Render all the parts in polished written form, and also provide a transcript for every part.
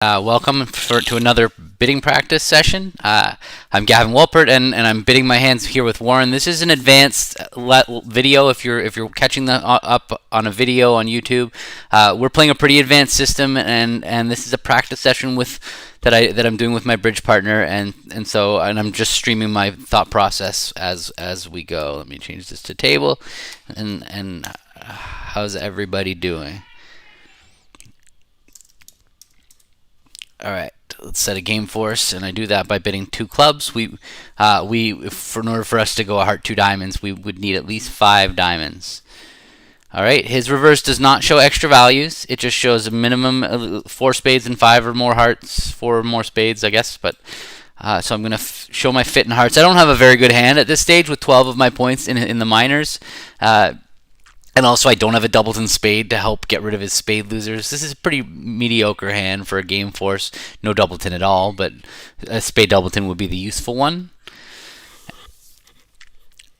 Welcome to another bidding practice session. I'm Gavin Wolpert, and I'm bidding my hands here with Warren. This is an advanced video. If you're catching the up on a video on YouTube, we're playing a pretty advanced system, and this is a practice session that I'm doing with my bridge partner, and I'm just streaming my thought process as we go. Let me change this to table, and how's everybody doing? All right, let's set a game for us, and I do that by bidding 2 clubs. In order for us to go a heart 2 diamonds, we would need at least 5 diamonds. All right, his reverse does not show extra values. It just shows a minimum of 4 spades and 5 or more hearts, 4 or more spades, I guess. But so I'm going to show my fit in hearts. I don't have a very good hand at this stage with 12 of my points in the minors. And also, I don't have a Doubleton spade to help get rid of his spade losers. This is a pretty mediocre hand for a game force. No Doubleton at all, but a spade Doubleton would be the useful one.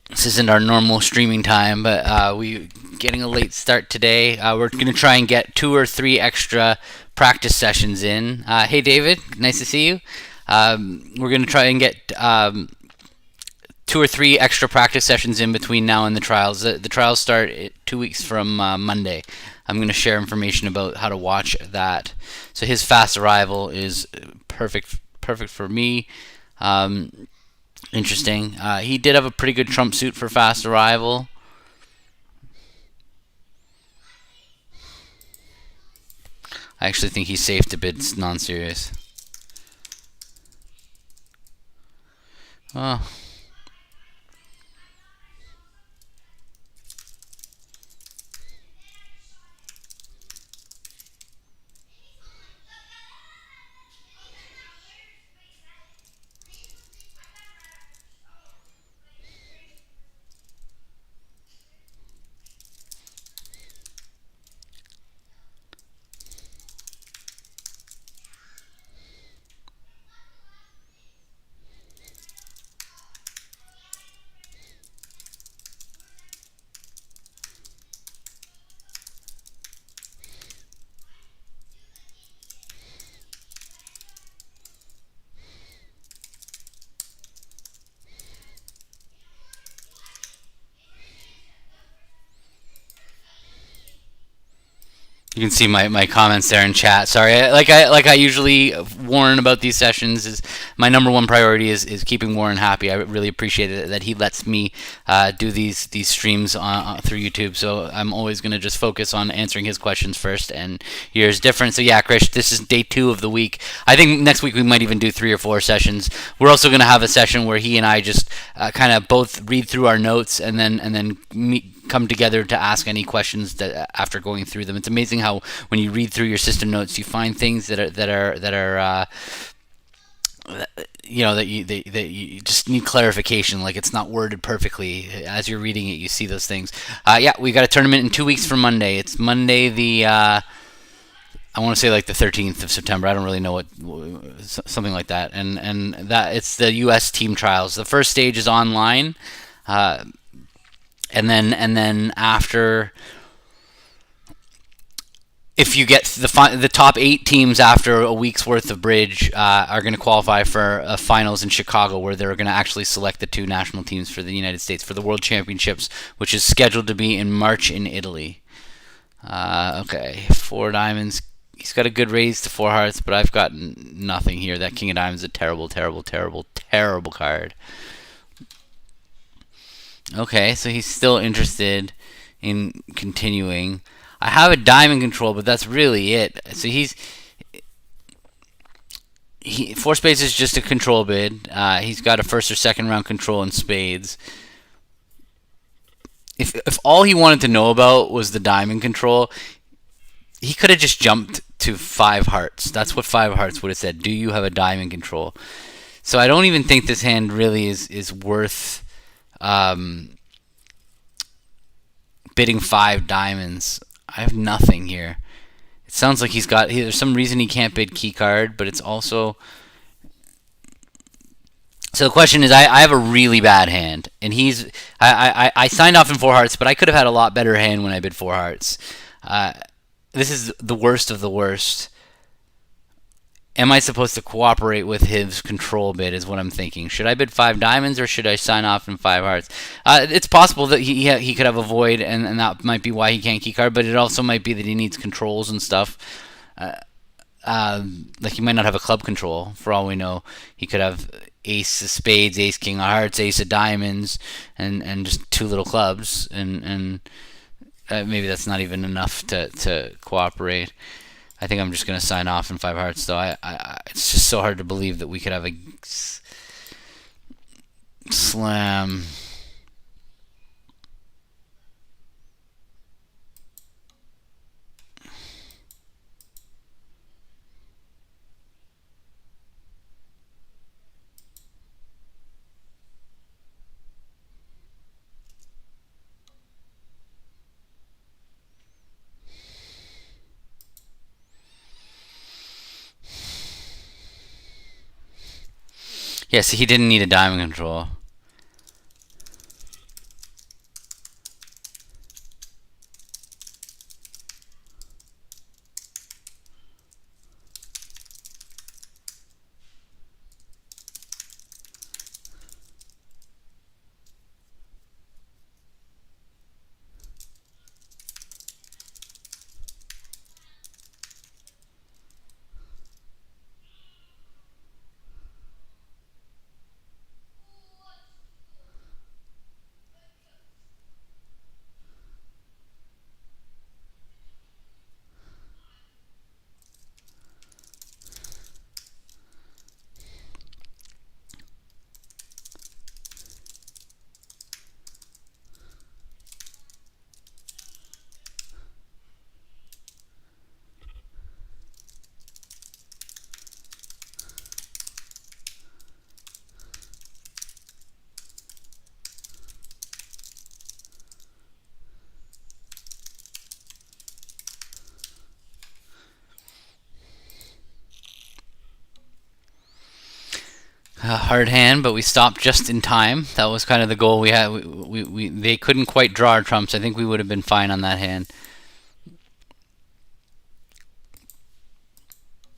This isn't our normal streaming time, but we're getting a late start today. We're going to try and get 2 or 3 extra practice sessions in. Hey, David, nice to see you. We're going to try and get 2 or 3 extra practice sessions in between now and the trials. The trials start 2 weeks from Monday. I'm going to share information about how to watch that. So his fast arrival is perfect for me. Interesting. He did have a pretty good trump suit for fast arrival. I actually think he's safe to bid non-serious. Oh. You can see my comments there in chat. Sorry, like I usually warn about these sessions. Is my number one priority is keeping Warren happy. I really appreciate it that he lets me do these streams through YouTube. So I'm always going to just focus on answering his questions first, and yours different. So yeah, Krish, this is day 2 of the week. I think next week we might even do 3 or 4 sessions. We're also going to have a session where he and I just kind of both read through our notes and then come together to ask any questions that after going through them. It's amazing how when you read through your system notes, you find things that you just need clarification. Like it's not worded perfectly. As you're reading it, you see those things. Yeah, we got a tournament in 2 weeks from Monday. It's Monday the I want to say like the 13th of September. I don't really know something like that. And that it's the U.S. team trials. The first stage is online. And then after, if you get the top 8 teams after a week's worth of bridge are going to qualify for finals in Chicago, where they're going to actually select the 2 national teams for the United States for the World Championships, which is scheduled to be in March in Italy. Okay, 4 diamonds. He's got a good raise to 4 hearts, but I've got nothing here. That King of Diamonds is a terrible card. Okay, so he's still interested in continuing. I have a diamond control, but that's really it. So 4 spades is just a control bid. He's got a first or second round control in spades. If all he wanted to know about was the diamond control, he could have just jumped to 5 hearts. That's what 5 hearts would have said. Do you have a diamond control? So I don't even think this hand really is worth bidding 5 diamonds. I have nothing here. It sounds like there's some reason he can't bid key card, but it's also. So the question is, I have a really bad hand, and I signed off in 4 hearts, but I could have had a lot better hand when I bid 4 hearts. This is the worst of the worst. am I supposed to cooperate with his control bid? Is what I'm thinking. Should I bid 5 diamonds or should I sign off in 5 hearts? It's possible that he could have a void, and that might be why he can't keycard. But it also might be that he needs controls and stuff. Like he might not have a club control. For all we know, he could have ace of spades, ace king of hearts, ace of diamonds, and just two little clubs, and maybe that's not even enough to cooperate. I think I'm just gonna sign off in 5 hearts, though. It's just so hard to believe that we could have a slam. Yeah, so he didn't need a diamond control. A hard hand, but we stopped just in time. That was kind of the goal we had. They couldn't quite draw our trumps. I think we would have been fine on that hand.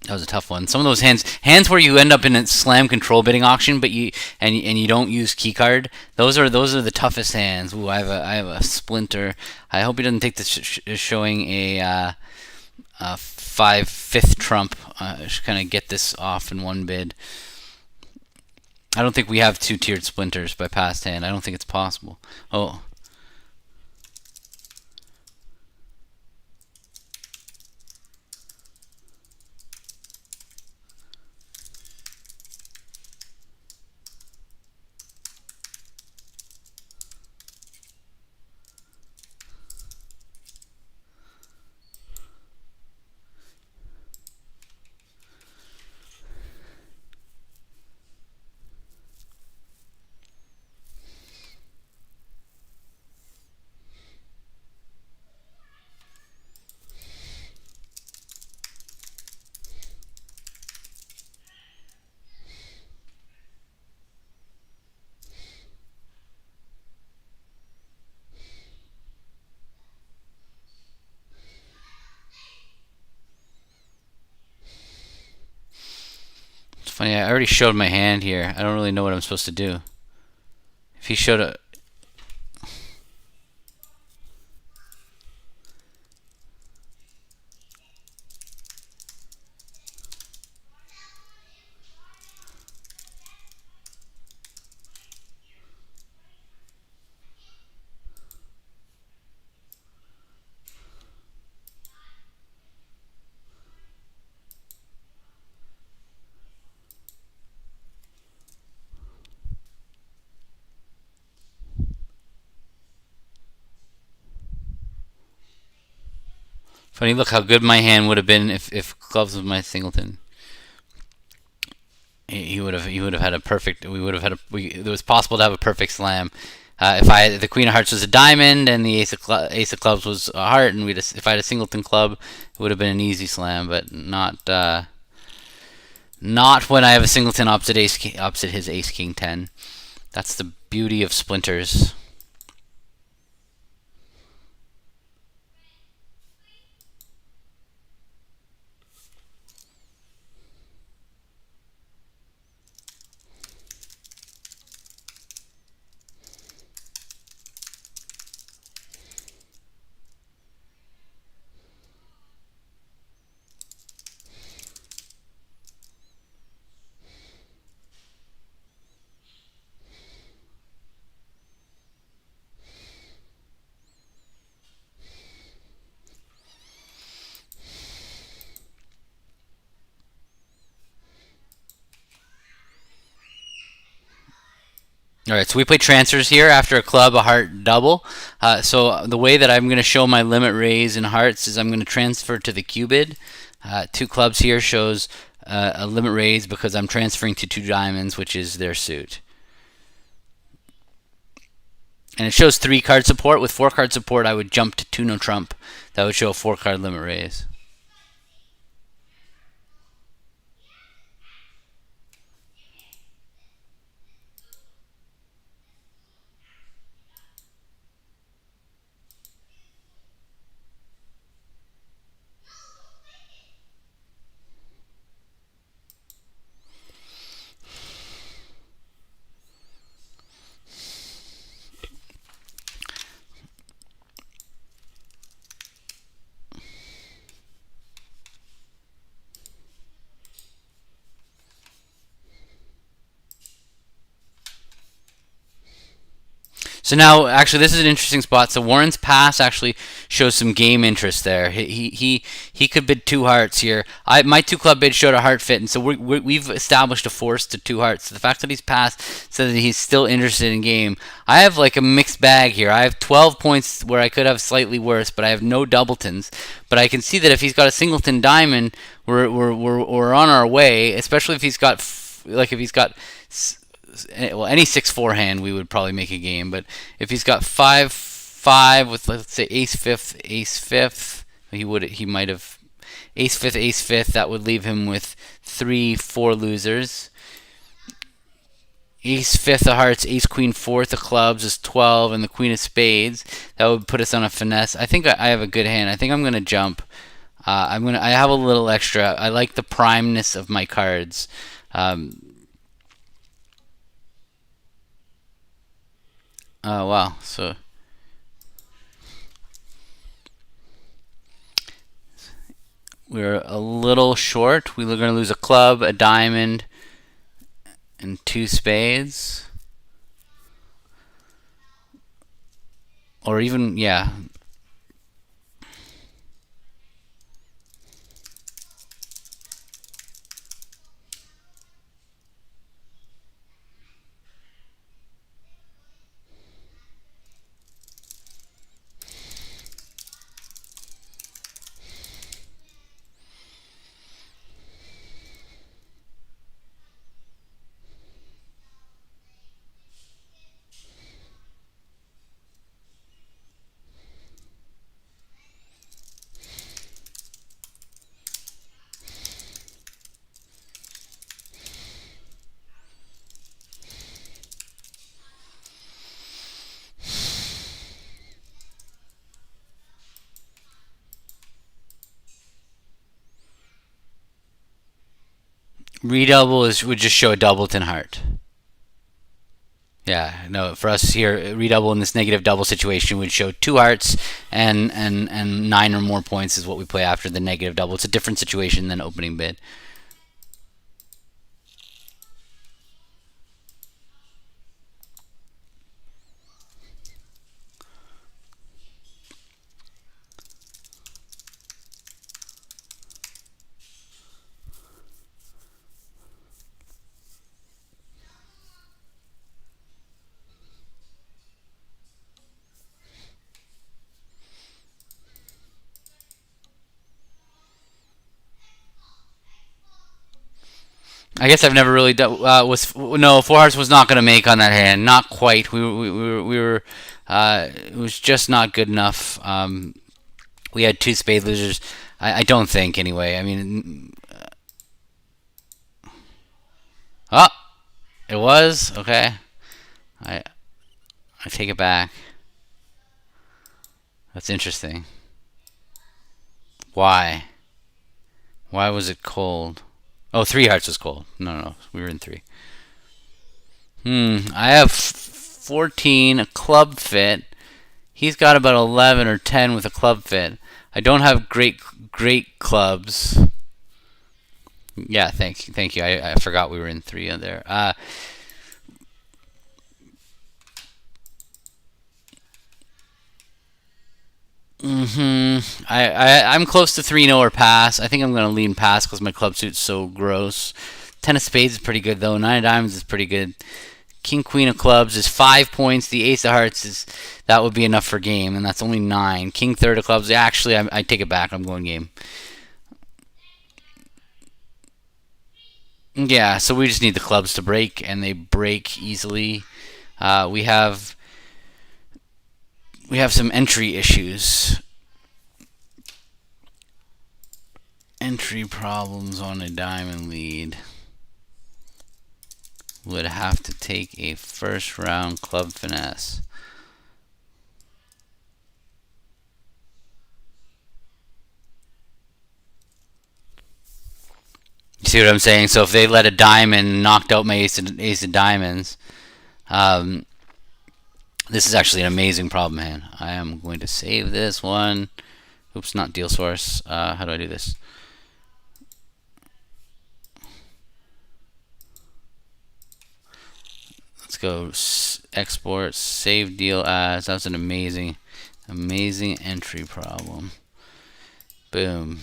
That was a tough one. Some of those hands where you end up in a slam control bidding auction, but you don't use keycard. Those are the toughest hands. Ooh, I have a splinter. I hope he doesn't take this showing a 5/5 trump. Just kind of get this off in one bid. I don't think we have two-tiered splinters by past hand. I don't think it's possible. Oh. It's funny, I already showed my hand here. I don't really know what I'm supposed to do. If he showed a... Funny, look how good my hand would have been if clubs was my singleton. He would have had a perfect. We would have had a. It was possible to have a perfect slam. If the queen of hearts was a diamond and the ace of clubs was a heart, and if I had a singleton club, it would have been an easy slam, but not when I have a singleton opposite his ace king 10. That's the beauty of splinters. All right, so we play transfers here after a club, a heart, double. So the way that I'm going to show my limit raise in hearts is I'm going to transfer to the cubid. Two clubs here shows a limit raise because I'm transferring to two diamonds, which is their suit. And it shows 3 card support. With 4 card support, I would jump to 2 no trump. That would show a 4 card limit raise. So now, actually, this is an interesting spot. So Warren's pass actually shows some game interest there. He could bid 2 hearts here. My 2 club bid showed a heart fit, and so we've established a force to 2 hearts. So the fact that he's passed says that he's still interested in game. I have like a mixed bag here. I have 12 points where I could have slightly worse, but I have no doubletons. But I can see that if he's got a singleton diamond, we're on our way. Especially if he's got if he's got any 6-4 hand, we would probably make a game. But if he's got 5-5 with, let's say, ace fifth, he might have ace fifth. That would leave him with 3-4 losers. Ace fifth of hearts, ace queen fourth of clubs is 12, and the queen of spades. That would put us on a finesse. I think I have a good hand. I think I'm gonna jump. I have a little extra. I like the primeness of my cards. Oh wow! So we're a little short. We're gonna lose a club, a diamond, and 2 spades, or even yeah. Redouble would just show a doubleton heart. Yeah, no, for us here, redouble in this negative double situation would show 2 hearts and 9 or more points is what we play after the negative double. It's a different situation than opening bid. I guess I've never really done. No, 4 hearts was not going to make on that hand. Not quite. We were. It was just not good enough. We had 2 spade losers. I don't think anyway. I mean, oh, it was okay. I I take it back. That's interesting. Why? Why was it cold? Oh, 3 hearts was cold. No, we were in 3. I have 14, a club fit. He's got about 11 or 10 with a club fit. I don't have great clubs. Yeah, thank you. I forgot we were in 3 on there. I'm close to 3-0 or pass. I think I'm going to lean pass because my club suit's so gross. 10 of spades is pretty good though. 9 of diamonds is pretty good. King Queen of Clubs is 5 points. The Ace of Hearts is that would be enough for game, and that's only 9. King Third of Clubs. Actually, I take it back. I'm going game. Yeah, so we just need the clubs to break, and they break easily. We have some entry issues. Entry problems on a diamond lead. Would have to take a first round club finesse. You see what I'm saying? So if they let a diamond knocked out my ace of diamonds, this is actually an amazing problem hand. I am going to save this one. Oops, not deal source. How do I do this? Let's go export, save deal as. That's an amazing entry problem. Boom.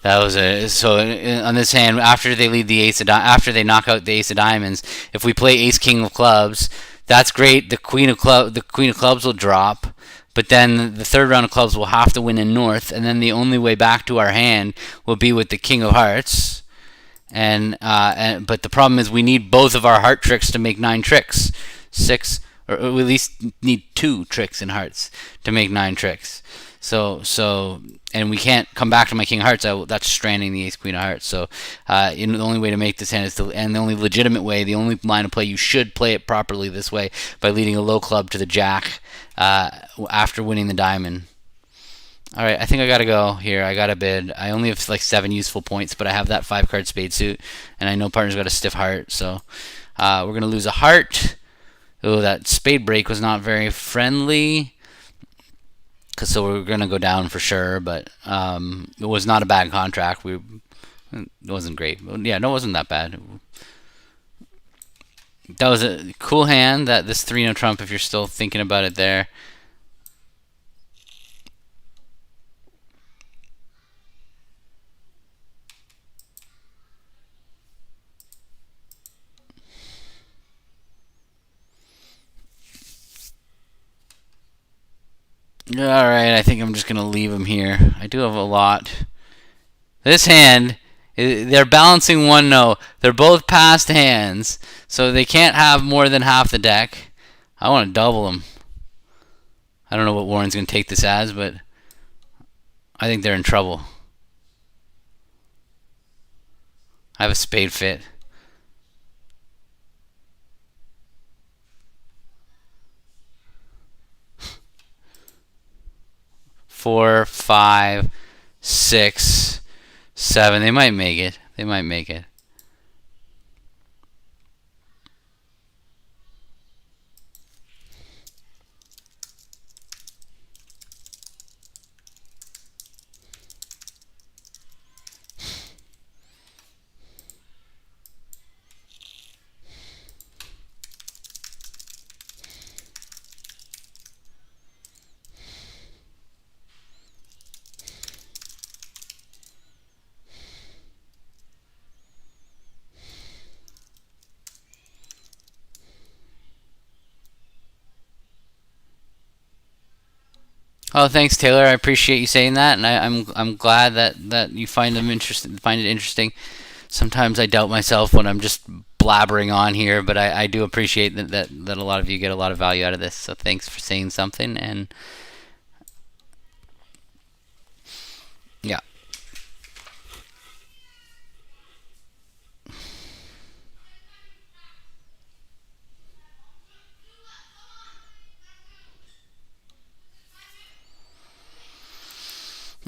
That was so on this hand. After they lead the after they knock out the ace of diamonds, if we play ace king of clubs, that's great. The queen of clubs will drop, but then the third round of clubs will have to win in north, and then the only way back to our hand will be with the king of hearts. But the problem is we need both of our heart tricks to make 9 tricks, 6, or we at least need 2 tricks in hearts to make 9 tricks. So and we can't come back to my king of hearts. That's stranding the ace queen of hearts. So the only way to make this hand is and the only legitimate way, the only line of play, you should play it properly this way by leading a low club to the jack after winning the diamond. All right, I think I gotta go here. I gotta bid. I only have like 7 useful points, but I have that 5 card spade suit, and I know partner's got a stiff heart, so we're gonna lose a heart. Oh, that spade break was not very friendly. So we're gonna go down for sure, but it was not a bad contract. It wasn't great. Yeah, no, it wasn't that bad. That was a cool hand. That this 3-no trump. If you're still thinking about it, there. Alright, I think I'm just going to leave them here. I do have a lot. This hand, they're balancing 1-no. They're both passed hands, so they can't have more than half the deck. I want to double them. I don't know what Warren's going to take this as, but I think they're in trouble. I have a spade fit. Four, 5, 6, 7. They might make it. They might make it. Oh, thanks, Taylor. I appreciate you saying that, and I'm glad that you find them interesting. Find it interesting. Sometimes I doubt myself when I'm just blabbering on here, but I do appreciate that a lot of you get a lot of value out of this. So thanks for saying something, and yeah.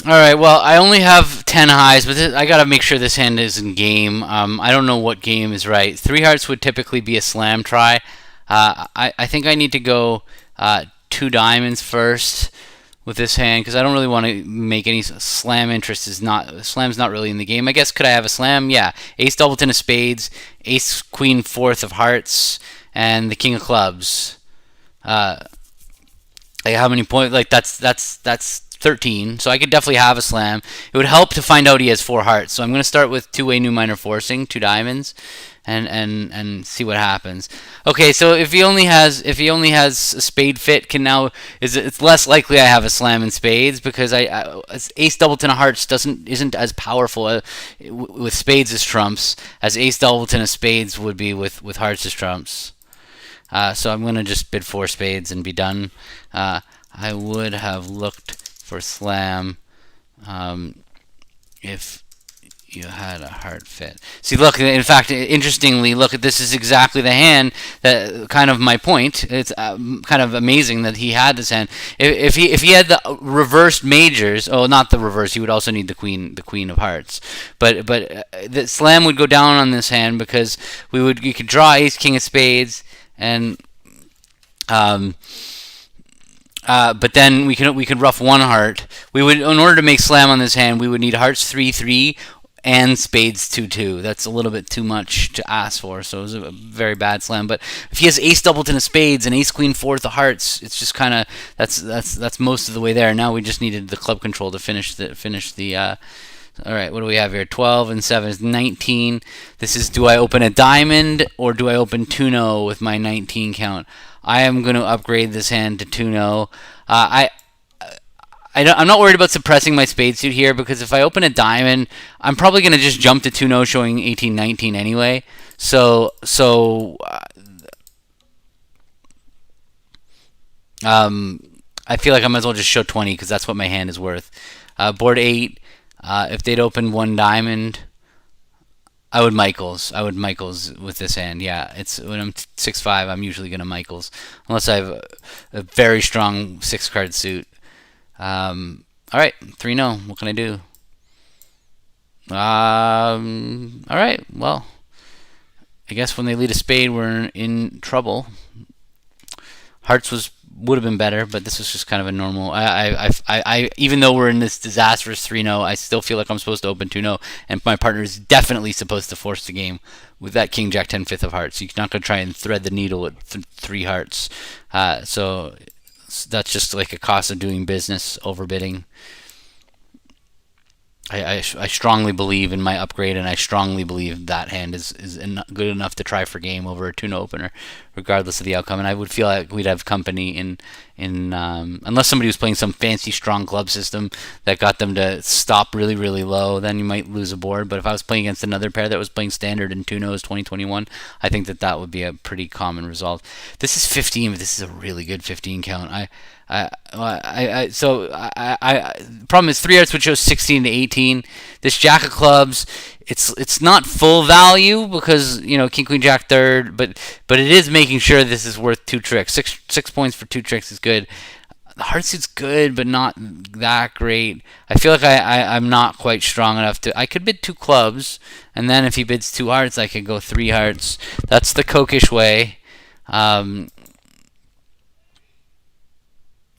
All right. Well, I only have 10 highs, but I gotta make sure this hand is in game. I don't know what game is right. 3 hearts would typically be a slam try. I think I need to go 2 diamonds first with this hand because I don't really want to make any slam. Slam's not really in the game. I guess could I have a slam? Yeah. Ace doubleton of spades, ace queen fourth of hearts, and the king of clubs. Like how many points? Like that's 13, so I could definitely have a slam. It would help to find out he has 4 hearts. So I'm going to start with two-way new minor forcing, 2 diamonds, and see what happens. Okay, so if he only has a spade fit, it's less likely I have a slam in spades because ace doubleton of hearts isn't as powerful with spades as trumps as ace doubleton of spades would be with hearts as trumps. So I'm gonna just bid 4 spades and be done. I would have looked for slam if you had a heart fit. See, look, in fact, interestingly, look, this is exactly the hand that kind of my point. It's kind of amazing that he had this hand. If he had the reversed majors, oh, not the reverse, he would also need the queen of hearts. But the slam would go down on this hand because we could draw ace king of spades and but then we could ruff 1 heart. We would, in order to make slam on this hand, we would need hearts 3-3 and spades 2-2. That's a little bit too much to ask for, so it was a very bad slam. But if he has ace doubleton of spades and ace queen fourth of hearts, it's just kind of that's most of the way there. Now we just needed the club control to finish the. All right, what do we have here? 12 and 7 is 19. This is, do I open a diamond or do I open 2-0 with my 19 count? I am going to upgrade this hand to 2-0. I'm not worried about suppressing my spade suit here because if I open a diamond, I'm probably going to just jump to 2-0 showing 18-19 anyway. So I feel like I might as well just show 20 because that's what my hand is worth. Board 8, if they'd open 1 diamond, I would Michaels with this hand. Yeah, it's when I'm 6-5, I'm usually going to Michaels unless I have a very strong 6-card suit. All right, 3-0. What can I do? All right. Well, I guess when they lead a spade, we're in trouble. Hearts would have been better, but this was just kind of a normal. I even though we're in this disastrous 3-0, I still feel like I'm supposed to open 2-0, and my partner is definitely supposed to force the game with that King Jack 10 fifth of hearts. You're not going to try and thread the needle at 3 hearts. So that's just like a cost of doing business, overbidding. I strongly believe in my upgrade, and I strongly believe that hand is good enough to try for game over a 2-0 opener, regardless of the outcome. And I would feel like we'd have company in unless somebody was playing some fancy strong club system that got them to stop really, really low, then you might lose a board. But if I was playing against another pair that was playing standard in 2-0s 2021, I think that would be a pretty common result. This is 15, but this is a really good 15 count. Problem is 3 hearts would show 16 to 18. This Jack of clubs, it's not full value because King Queen Jack third, but it is making sure this is worth 2 tricks. Six points for 2 tricks is good. The heart suit's good, but not that great. I feel like I'm not quite strong enough to. I could bid 2 clubs, and then if he bids 2 hearts, I could go 3 hearts. That's the Kokish way. I'm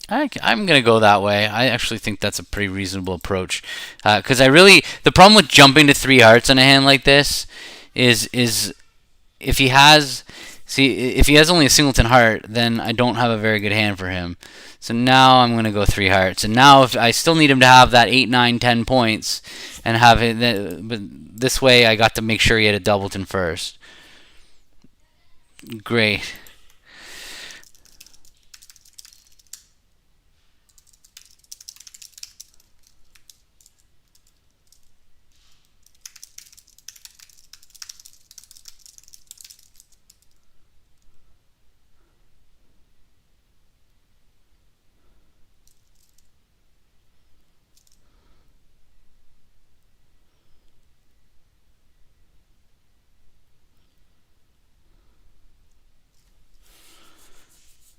going to go that way. I actually think that's a pretty reasonable approach. Because the problem with jumping to 3 hearts on a hand like this is if he has only a singleton heart, then I don't have a very good hand for him. So now I'm going to go 3 hearts. And now if I still need him to have that 8, 9, 10 points and have it, but this way I got to make sure he had a doubleton first. Great.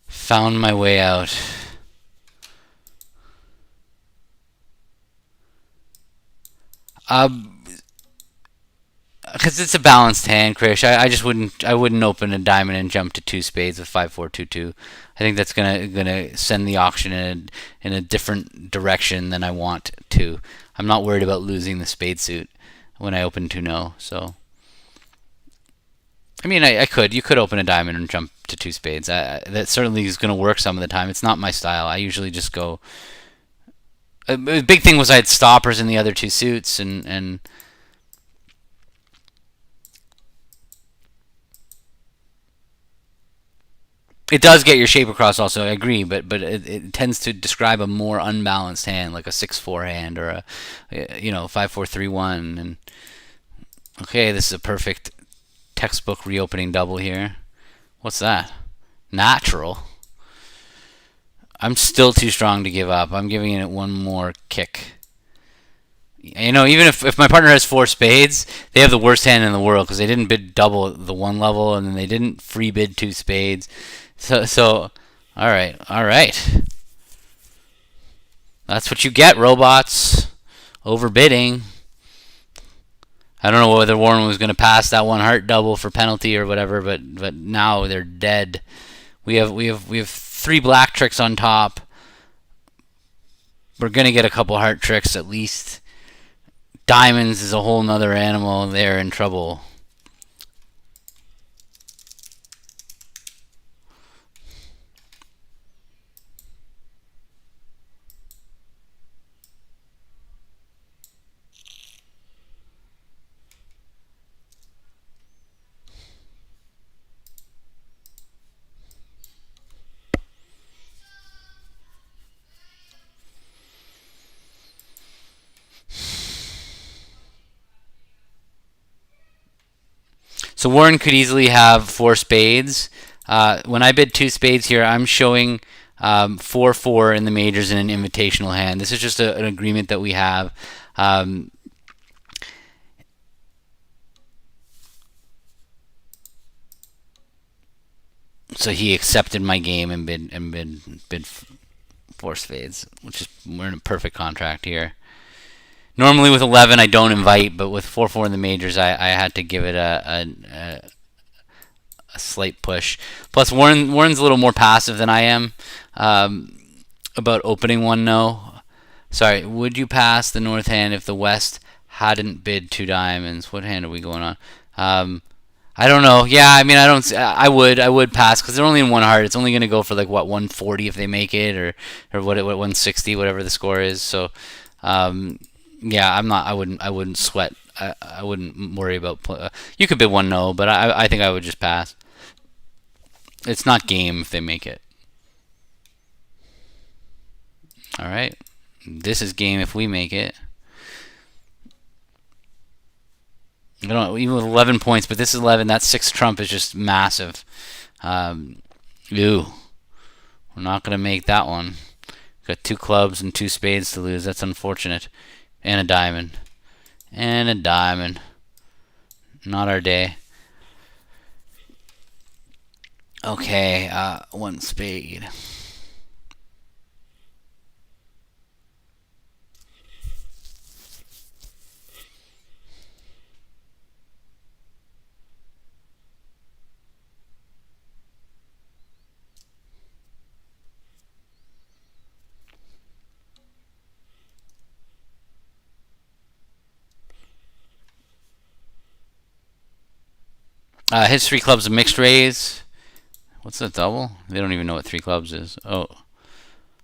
Found my way out. Because it's a balanced hand, Krish. I wouldn't open a diamond and jump to 2 spades with 5-4-2-2. I think that's gonna send the auction in a different direction than I want to. I'm not worried about losing the spade suit when I open 2-0. So I mean, you could open a diamond and jump to 2 spades. That certainly is going to work some of the time. It's not my style. I usually just go The big thing was I had stoppers in the other two suits, and it does get your shape across. Also, I agree, but it tends to describe a more unbalanced hand, like a 6-4 hand or a 5-4-3-1. And okay, this is a perfect textbook reopening double here. What's that? Natural. I'm still too strong to give up. I'm giving it one more kick. Even if my partner has four spades, they have the worst hand in the world because they didn't bid double at the one level and then they didn't free bid two spades. So, all right. That's what you get, robots. Overbidding. I don't know whether Warren was going to pass that one heart double for penalty or whatever, but now they're dead. We have three black tricks on top. We're going to get a couple heart tricks at least. Diamonds is a whole nother animal. They're in trouble. So Warren could easily have four spades. When I bid two spades here, I'm showing 4-4 in the majors in an invitational hand. This is just an agreement that we have. So he accepted my game and bid four spades, which is we're in a perfect contract here. Normally with 11 I don't invite, but with 4-4 in the majors I had to give it a slight push. Plus Warren's a little more passive than I am about opening one no. Sorry, would you pass the north hand if the west hadn't bid two diamonds? What hand are we going on? I don't know. Yeah, I mean, I would pass because they're only in one heart. It's only going to go for like what 140 if they make it, or what 160, whatever the score is. So, yeah, I'm not. I wouldn't sweat. I wouldn't worry about. You could bid one no, but I think I would just pass. It's not game if they make it. All right, this is game if we make it. I don't know, even with 11 points, but this is 11. That 6 trump is just massive. We're not going to make that one. Got two clubs and two spades to lose. That's unfortunate. And a diamond. And a diamond. Not our day. Okay, one spade. His three clubs a mixed raise. What's the double? They don't even know what three clubs is. Oh,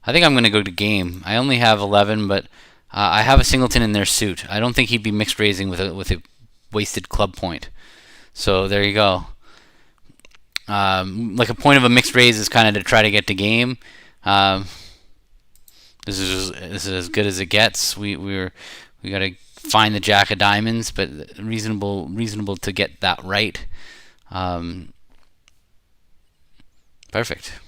I think I'm going to go to game. I only have 11, but I have a singleton in their suit. I don't think he'd be mixed raising with a wasted club point. So there you go. Like a point of a mixed raise is kind of to try to get to game. This is as good as it gets. We got to find the jack of diamonds, but reasonable to get that right. Perfect.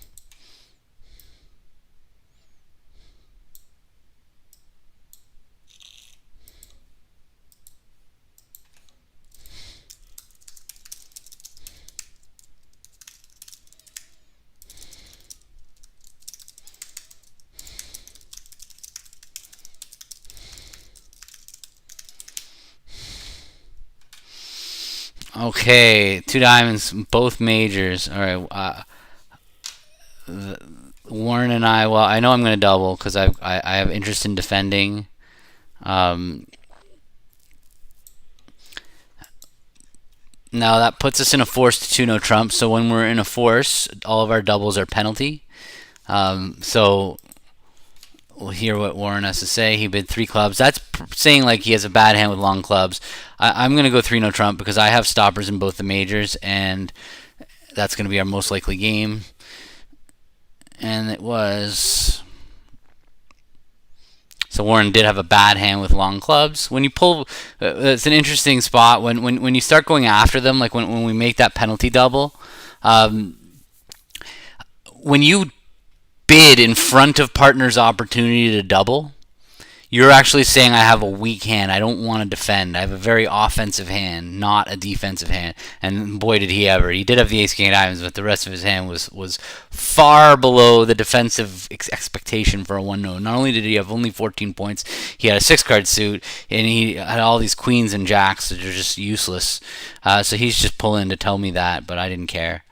Okay, two diamonds, both majors. All right. Warren and I. Well, I know I'm going to double because I have interest in defending. Now that puts us in a force to two no trump. So when we're in a force, all of our doubles are penalty. So we'll hear what Warren has to say. He bid 3 clubs. That's saying like he has a bad hand with long clubs. I'm going to go 3 no trump because I have stoppers in both the majors, and that's going to be our most likely game. And it was. So Warren did have a bad hand with long clubs. When you pull, it's an interesting spot when you start going after them, like when we make that penalty double. When you bid in front of partner's opportunity to double, you're actually saying I have a weak hand. I don't want to defend. I have a very offensive hand, not a defensive hand. And boy, did he ever. He did have the ace king diamonds, but the rest of his hand was far below the defensive expectation for a 1-0. Not only did he have only 14 points, he had a 6-card suit, and he had all these queens and jacks that are just useless. So he's just pulling to tell me that, but I didn't care.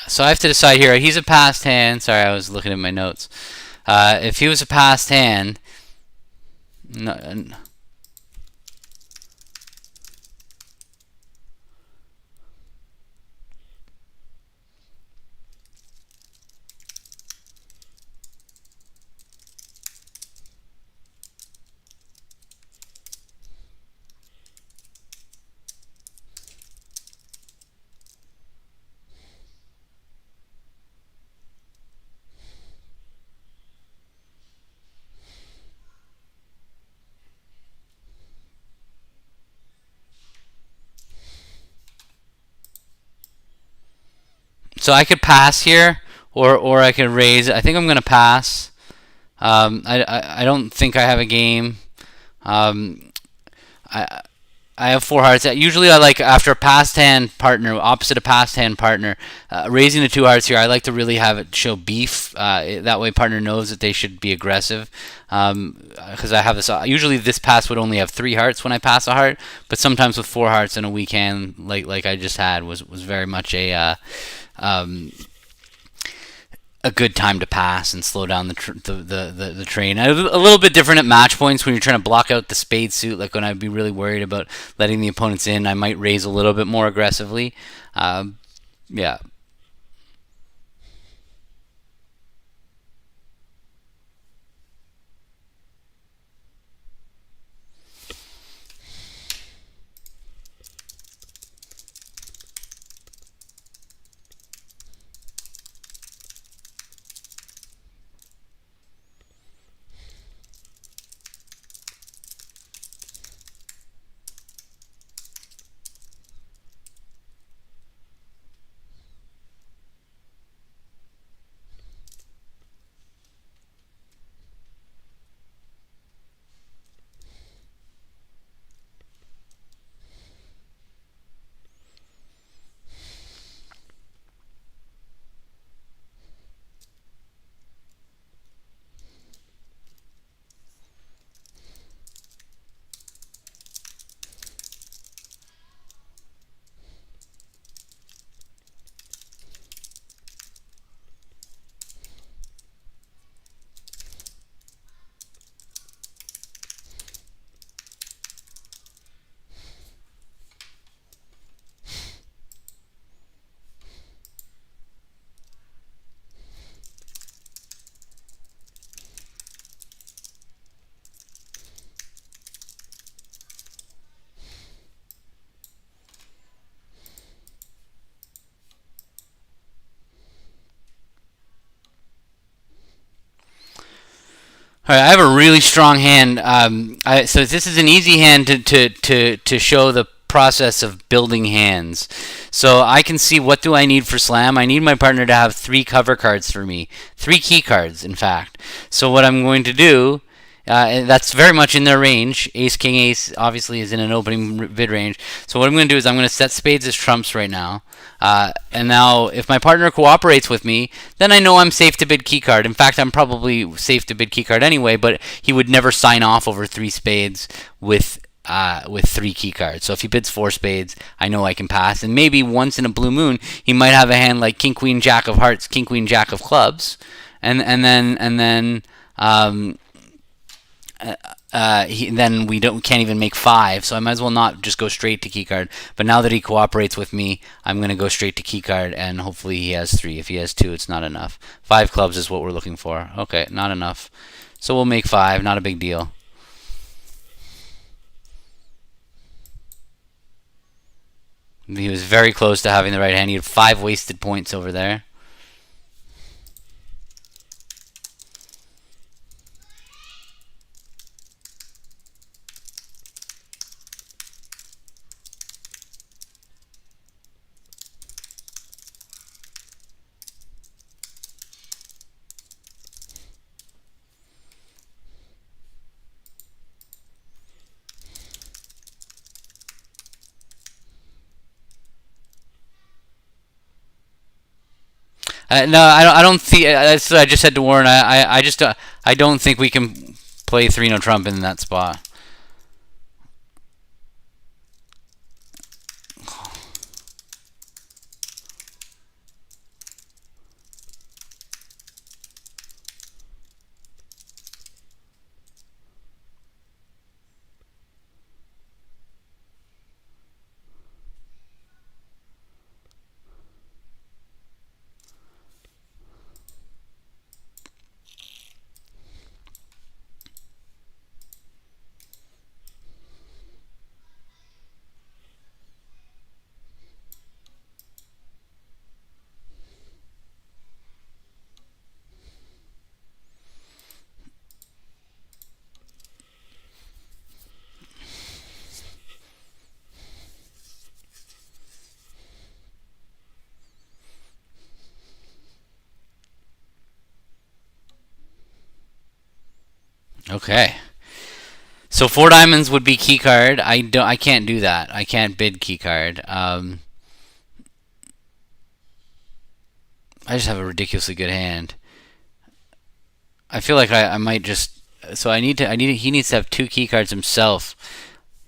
So I have to decide here. He's a passed hand. Sorry, I was looking at my notes. If he was a passed hand, no, so I could pass here, or I could raise. I think I'm gonna pass. I don't think I have a game. Um, I I have 4 hearts. Usually, I like after a passed hand partner, opposite a passed hand partner, raising the 2 hearts here. I like to really have it show beef. That way, partner knows that they should be aggressive. Because I have this. Usually, this pass would only have 3 hearts when I pass a heart, but sometimes with 4 hearts and a weak hand, like I just had, was very much a good time to pass and slow down the train. A little bit different at match points when you're trying to block out the spade suit. Like when I'd be really worried about letting the opponents in, I might raise a little bit more aggressively. Yeah. All right, I have a really strong hand. So this is an easy hand to show the process of building hands. So I can see what do I need for slam. I need my partner to have 3 cover cards for me, 3 key cards, in fact. So what I'm going to do, and that's very much in their range. Ace, King, Ace obviously is in an opening bid range. So what I'm going to do is I'm going to set spades as trumps right now. And now, if my partner cooperates with me, then I know I'm safe to bid keycard. In fact, I'm probably safe to bid keycard anyway, but he would never sign off over 3 spades with 3 keycards. So if he bids 4 spades, I know I can pass. And maybe once in a blue moon, he might have a hand like King, Queen, Jack of Hearts, King, Queen, Jack of Clubs, then then we can't even make 5, so I might as well not just go straight to keycard. But now that he cooperates with me, I'm going to go straight to keycard, and hopefully he has 3. If he has 2, it's not enough. 5 clubs is what we're looking for. Okay, not enough. So we'll make 5, not a big deal. He was very close to having the right hand. He had 5 wasted points over there. No, I don't think. That's what I just said to Warren. I don't think we can play 3-no trump in that spot. Okay. So 4 diamonds would be key card. I can't do that. I can't bid key card. I just have a ridiculously good hand. I feel like I might just. So he needs to have 2 key cards himself.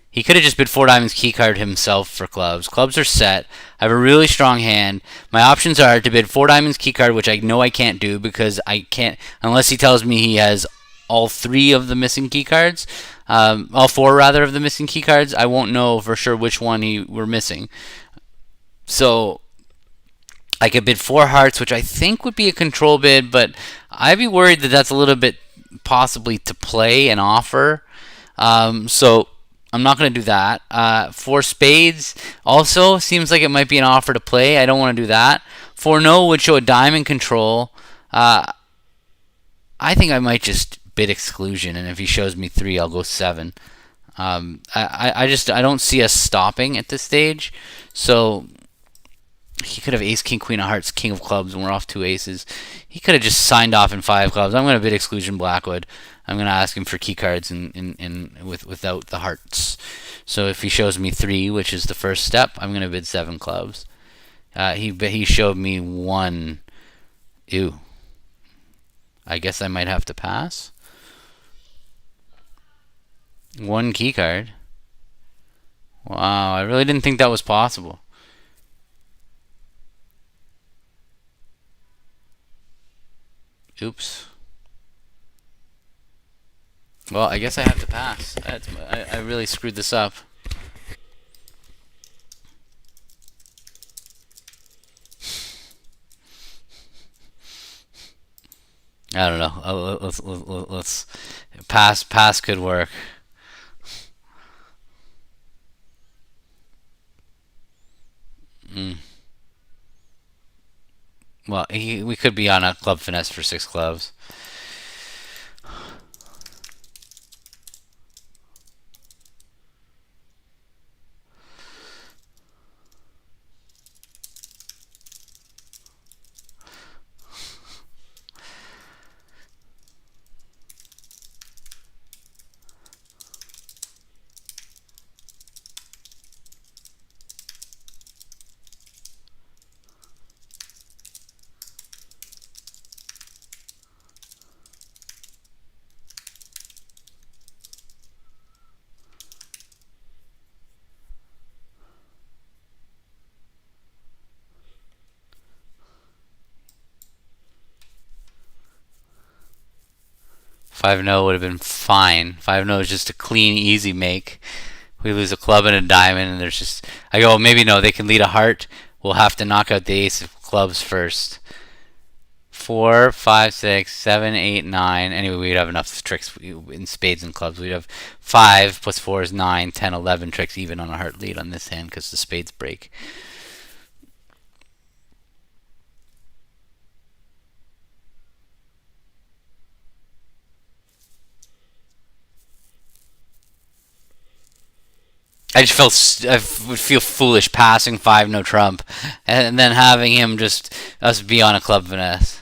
He could have just bid 4 diamonds key card himself for clubs. Clubs are set. I have a really strong hand. My options are to bid 4 diamonds key card, which I know I can't do because I can't unless he tells me he has all 3 of the missing key cards. All 4 rather of the missing key cards. I won't know for sure which one we're missing. So I could bid 4 hearts, which I think would be a control bid, but I'd be worried that that's a little bit possibly to play and offer. So I'm not going to do that. 4 spades also seems like it might be an offer to play. I don't want to do that. 4 no would show a diamond control. I think I might just bid exclusion, and if he shows me 3, I'll go 7. I don't see us stopping at this stage. So he could have ace, king, queen of hearts, king of clubs, and we're off 2 aces. He could have just signed off in 5 clubs. I'm going to bid exclusion Blackwood. I'm going to ask him for key cards without the hearts. So if he shows me 3, which is the first step, I'm going to bid 7 clubs. He showed me 1. Ew. I guess I might have to pass. 1 key card. Wow, I really didn't think that was possible. Oops. Well, I guess I have to pass. I really screwed this up. I don't know. Let's pass. Pass could work. Well, we could be on a club finesse for 6 clubs. 5-0 would have been fine. 5-0 is just a clean, easy make. We lose a club and a diamond, and there's just. I go, maybe no, they can lead a heart. We'll have to knock out the ace of clubs first. 4, 5, 6, 7, 8, 9. Anyway, we'd have enough tricks in spades and clubs. We'd have 5 plus 4 is 9, 10, 11 tricks even on a heart lead on this hand because the spades break. I just felt I would feel foolish passing 5 no trump, and then having him just us be on a club finesse.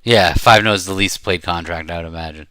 Yeah, 5-0 is the least played contract, I would imagine.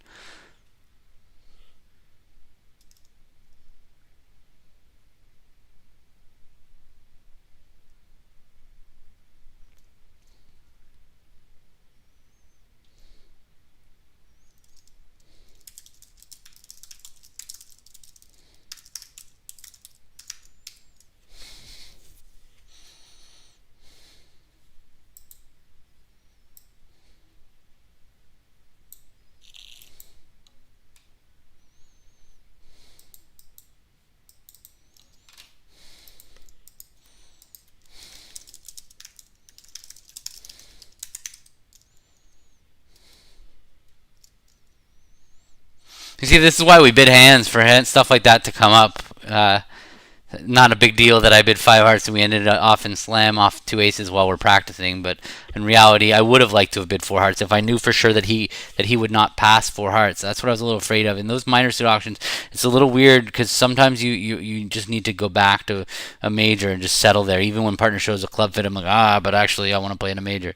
You see, this is why we bid hands for stuff like that to come up. Not a big deal that I bid 5 hearts and we ended off in slam off 2 aces while we're practicing, but in reality, I would have liked to have bid 4 hearts if I knew for sure that he would not pass 4 hearts. That's what I was a little afraid of. In those minor suit auctions, it's a little weird because sometimes you just need to go back to a major and just settle there. Even when partner shows a club fit, I'm like, but actually I want to play in a major.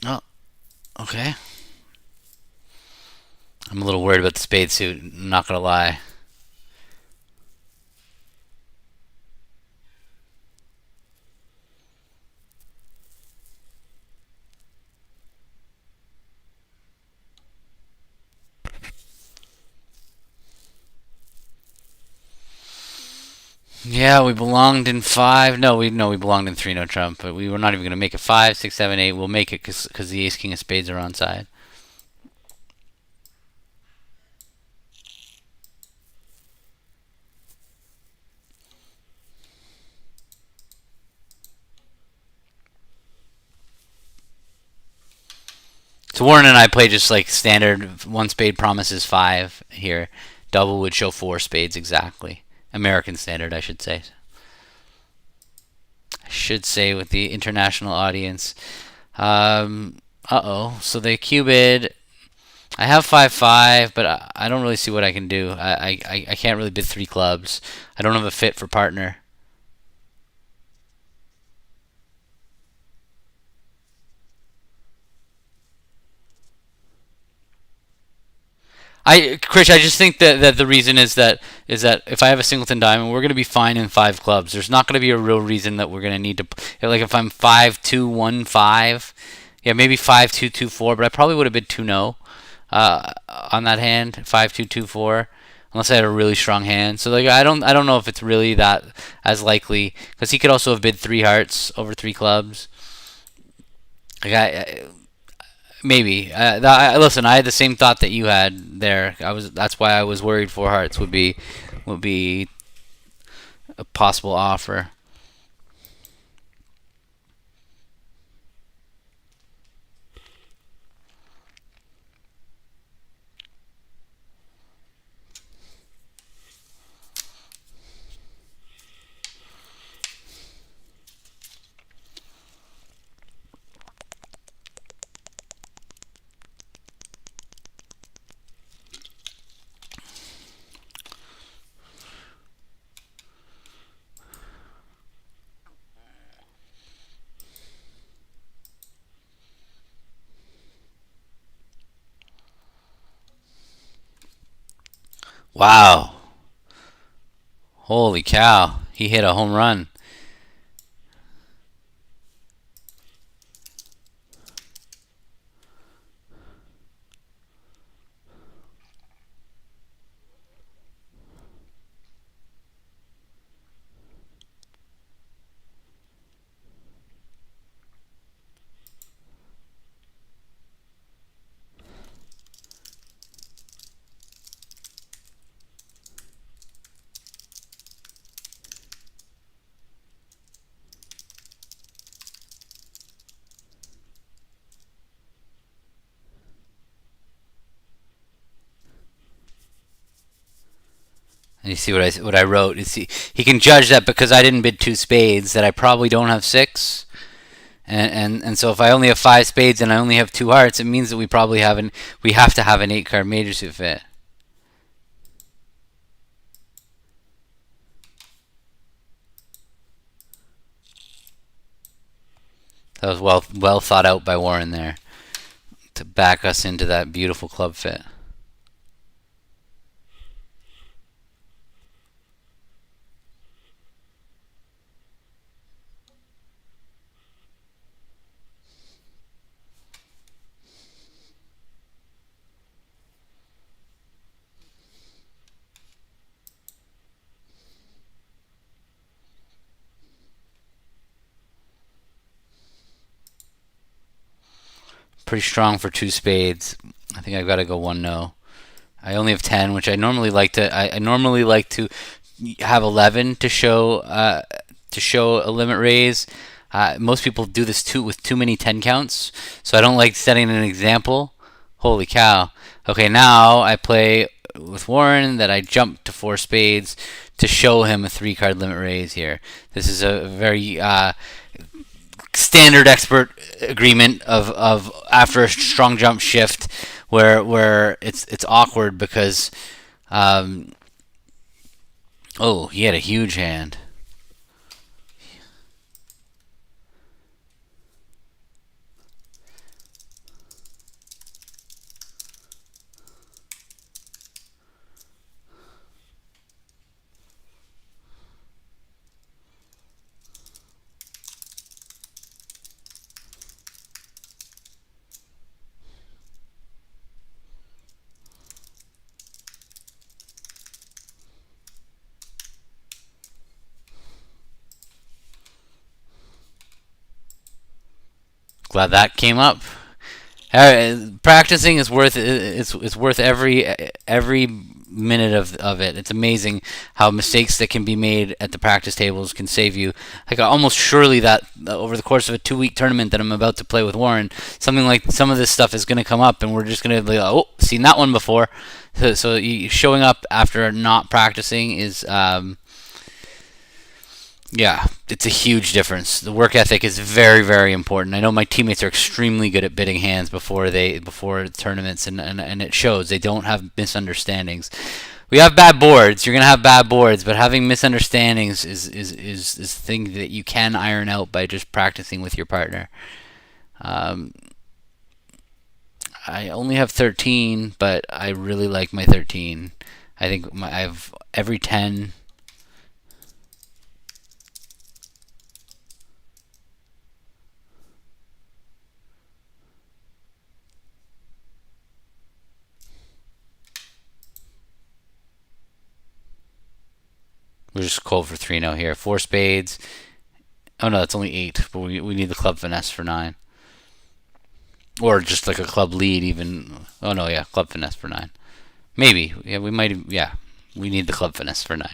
Oh, okay. I'm a little worried about the spade suit. I'm not gonna lie. Yeah, we belonged in 5. No, we belonged in 3 no trump, but we were not even gonna make it 5, 6, 7, 8. We'll make it because the ace king of spades are on side. So Warren and I play just like standard. One spade promises 5 here. Double would show 4 spades exactly. American standard, I should say. I should say with the international audience. So they cubed. I have 5-5, but I don't really see what I can do. I can't really bid 3 clubs. I don't have a fit for partner. Krish, I just think that the reason is that if I have a singleton diamond, we're gonna be fine in 5 clubs. There's not gonna be a real reason that we're gonna need to like if I'm 5-2-1-5, yeah, maybe 5-2-2-4, but I probably would have bid 2-0 on that hand 5-2-2-4 unless I had a really strong hand. So like I don't know if it's really that as likely because he could also have bid 3 hearts over 3 clubs. Like maybe. Listen, I had the same thought that you had there. That's why I was worried 4 hearts would be a possible offer. Wow. Holy cow. He hit a home run. And you see what I wrote. You see, he can judge that because I didn't bid two spades that I probably don't have six. And so if I only have five spades and I only have two hearts, it means that we have to have an 8 card major suit fit. That was well thought out by Warren there to back us into that beautiful club fit. Pretty strong for two spades. I think I've got to go 1-0. I only have 10, which I normally like to. I normally like to have 11 to show a limit raise. Most people do this too with too many 10 counts, so I don't like setting an example. Holy cow! Okay, now I play with Warren that I jump to four spades to show him a 3 card limit raise here. This is a very standard expert agreement of after a strong jump shift where it's awkward because oh, he had a huge hand. Glad that came up. Practicing is worth it's worth every minute of it. It's amazing how mistakes that can be made at the practice tables can save you. Like almost surely that over the course of a 2 week tournament that I'm about to play with Warren, something like some of this stuff is going to come up, and we're just going to be like, oh, seen that one before. So showing up after not practicing is yeah, it's a huge difference. The work ethic is very, very important. I know my teammates are extremely good at bidding hands before tournaments, and it shows. They don't have misunderstandings. We have bad boards. You're gonna have bad boards, but having misunderstandings is a thing that you can iron out by just practicing with your partner. I only have 13, but I really like my 13. I think I have every 10. We're just cold for 3-0 here. Four spades. Oh no, that's only 8, but we need the club finesse for 9. Or just like a club lead even. Oh no, yeah, club finesse for 9. Maybe. Yeah, we might. Yeah, we need the club finesse for 9.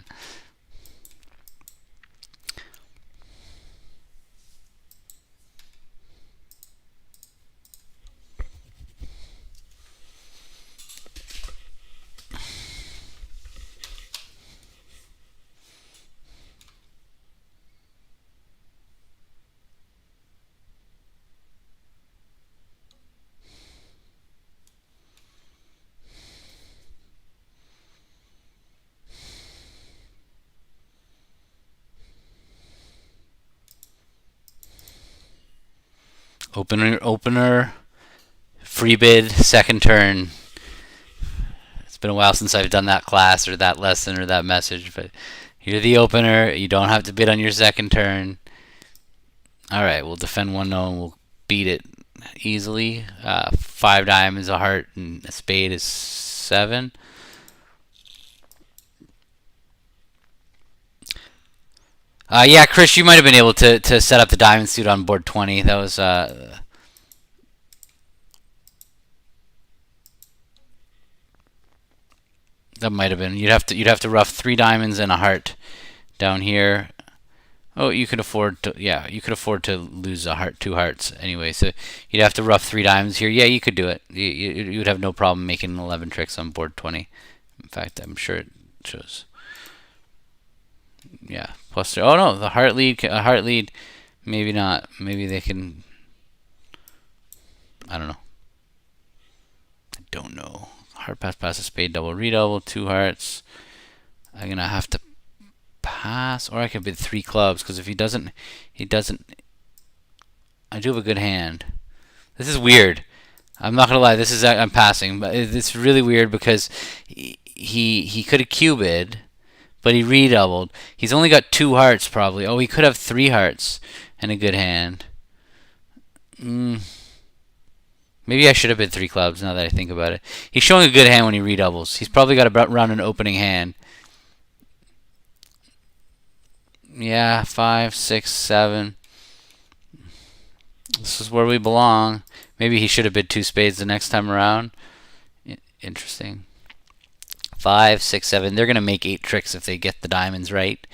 Opener, free bid, second turn. It's been a while since I've done that class or that lesson or that message, but you're the opener. You don't have to bid on your second turn. All right, we'll defend 1-0 and we'll beat it easily. 5 diamonds, a heart, and a spade is 7. Yeah, Chris, you might have been able to set up the diamond suit on board 20. That was that might have been. You'd have to rough 3 diamonds and a heart down here. Oh, you could afford to. Yeah, you could afford to lose a heart, 2 hearts anyway. So you'd have to rough 3 diamonds here. Yeah, you could do it. You'd have no problem making 11 tricks on board 20. In fact, I'm sure it shows. Yeah, plus. Oh no, the heart lead. A heart lead. Maybe not. Maybe they can. I don't know. I don't know. Heart pass a spade double redouble 2 hearts. I'm gonna have to pass, or I could bid 3 clubs because if he doesn't. I do have a good hand. This is weird. I'm not gonna lie. I'm passing, but it's really weird because he could have cubed, but he redoubled. He's only got 2 hearts probably. Oh, he could have 3 hearts and a good hand. Maybe I should have bid 3 clubs now that I think about it. He's showing a good hand when he redoubles. He's probably got around an opening hand. Yeah, 5, 6, 7. This is where we belong. Maybe he should have bid 2 spades the next time around. Interesting. 5, 6, 7. They're going to make 8 tricks if they get the diamonds right.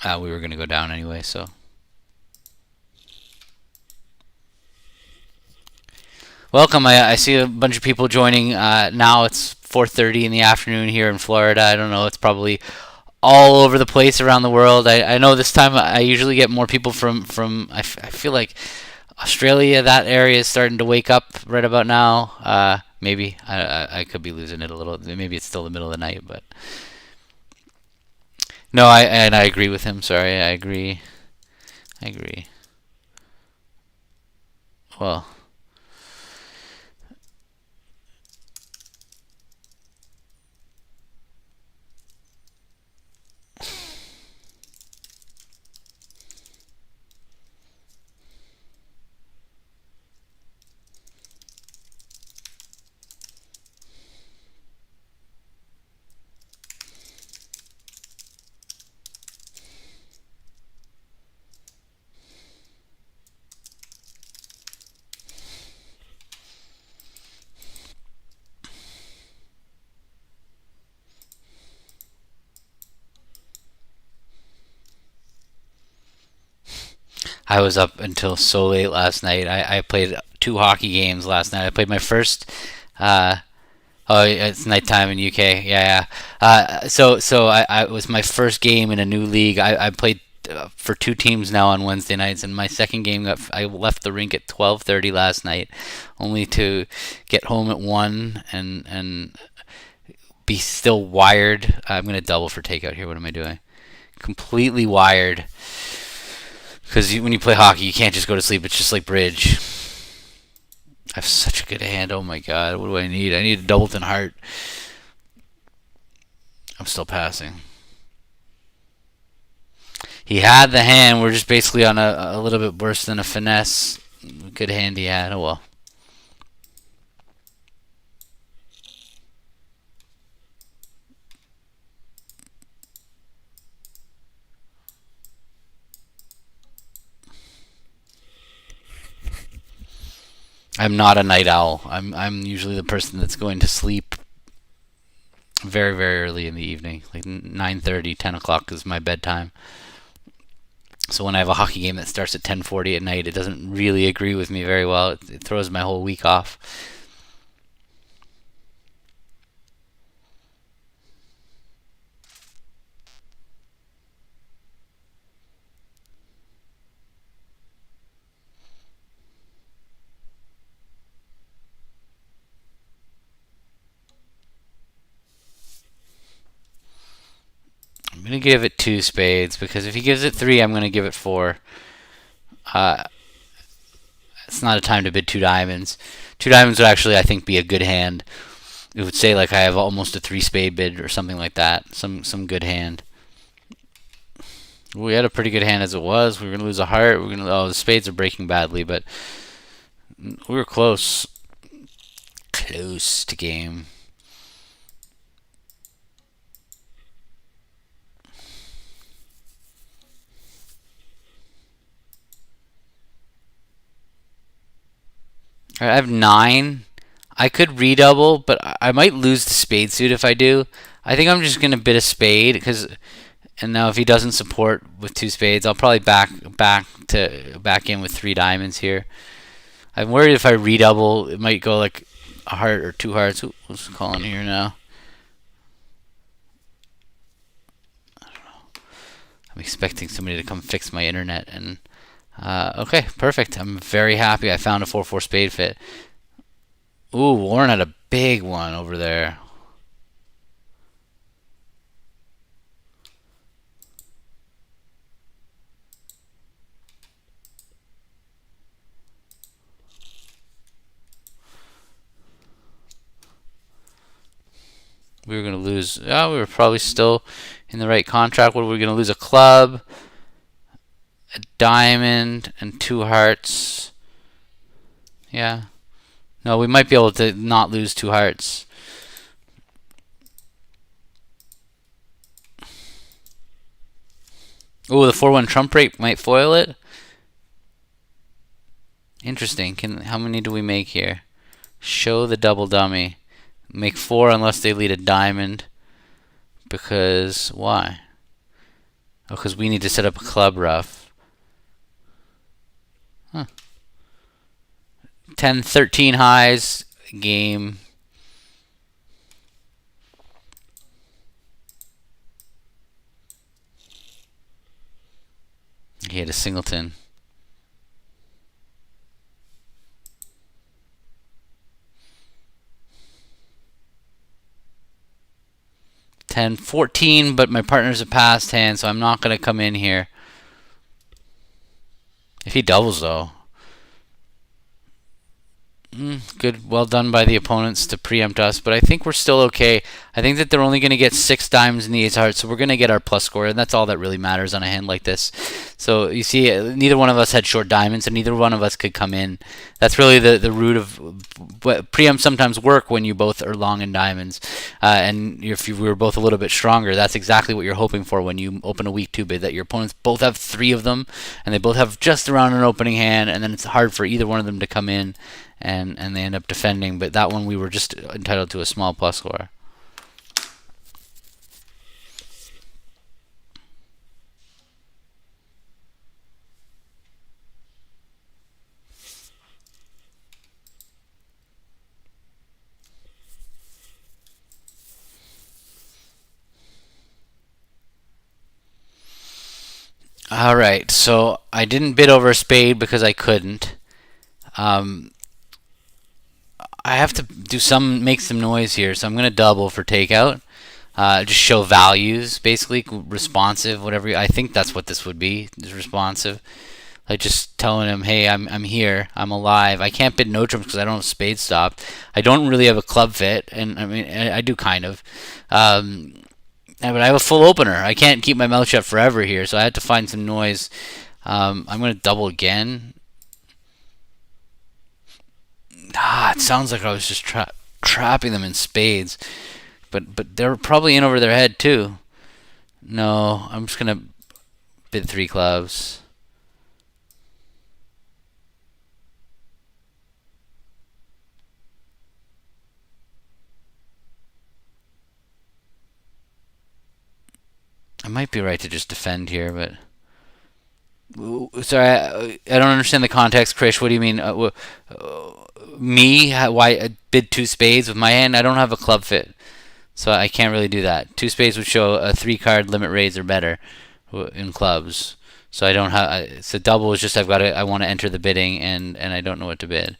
We were going to go down anyway, so. Welcome. I see a bunch of people joining. Now it's 4:30 in the afternoon here in Florida. I don't know. It's probably all over the place around the world. I know this time I usually get more people from I feel like Australia. That area is starting to wake up right about now. Maybe I could be losing it a little. Maybe it's still the middle of the night, but no. I agree with him. Sorry, I agree. Well. I was up until so late last night. I played 2 hockey games last night. I played my first. Oh, it's nighttime in UK. Yeah, yeah. So it was my first game in a new league. I played for 2 teams now on Wednesday nights, and my second game I left the rink at 12:30 last night, only to get home at 1 and be still wired. I'm gonna double for takeout here. What am I doing? Completely wired. Because when you play hockey, you can't just go to sleep. It's just like bridge. I have such a good hand. Oh my god, what do I need? I need a Doubleton heart. I'm still passing. He had the hand. We're just basically on a little bit worse than a finesse. Good hand he had. Oh well. I'm not a night owl. I'm usually the person that's going to sleep very, very early in the evening. Like 9:30, 10 o'clock is my bedtime. So when I have a hockey game that starts at 10:40 at night, it doesn't really agree with me very well. It throws my whole week off. I'm going to give it 2 spades because if he gives it 3, I'm going to give it 4. it's not a time to bid two diamonds. Two diamonds would actually, I think, be a good hand. It would say like I have almost a three spade bid or something like that. Some good hand. We had a pretty good hand as it was. We were gonna lose a heart. The spades are breaking badly, but we were close. Close to game. I have 9. I could redouble, but I might lose the spade suit if I do. I think I'm just gonna bid a spade because, and now if he doesn't support with 2 spades, I'll probably back in with 3 diamonds here. I'm worried if I redouble, it might go like a heart or 2 hearts. Who's calling here now? I'm expecting somebody to come fix my internet, and okay, perfect. I'm very happy I found a 4-4 spade fit. Ooh, Warren had a big one over there. We were going to lose. Oh, we were probably still in the right contract. What were we going to lose? A club, a diamond, and 2 hearts. Yeah. No, we might be able to not lose 2 hearts. Oh, the 4-1 trump rate might foil it. Interesting. How many do we make here? Show the double dummy. Make 4 unless they lead a diamond. Because why? Oh, because we need to set up a club rough. Huh. 10, 13 highs. Game. He had a singleton. 10, 14, but my partner's a passed hand, so I'm not going to come in here. If he doubles, though. Good, well done by the opponents to preempt us, but I think we're still okay. I think that they're only going to get 6 diamonds in the ace heart, so we're going to get our plus score, and that's all that really matters on a hand like this. So you see, neither one of us had short diamonds, and neither one of us could come in. That's really the root of preempts sometimes work when you both are long in diamonds, and if we were both a little bit stronger, that's exactly what you're hoping for when you open a weak 2 bid, that your opponents both have 3 of them, and they both have just around an opening hand, and then it's hard for either one of them to come in. And they end up defending, but that one we were just entitled to a small plus score. All right, so I didn't bid over a spade because I couldn't. I have to make some noise here, so I'm going to double for takeout. Just show values, basically responsive, whatever. I think that's what this would be, is responsive. Like just telling him, hey, I'm here, I'm alive. I can't bid no trumps because I don't have spade stopped. I don't really have a club fit, and I mean I do kind of. But I have a full opener. I can't keep my mouth shut forever here, so I had to find some noise. I'm going to double again. It sounds like I was just trapping them in spades, but they're probably in over their head too. No, I'm just gonna bid 3 clubs. I might be right to just defend here, but sorry, I don't understand the context, Krish. What do you mean? Me? Why I bid 2 spades with my hand? I don't have a club fit, so I can't really do that. 2 spades would show a 3-card limit raise or better in clubs. So I don't have. So double is just I want to enter the bidding and I don't know what to bid.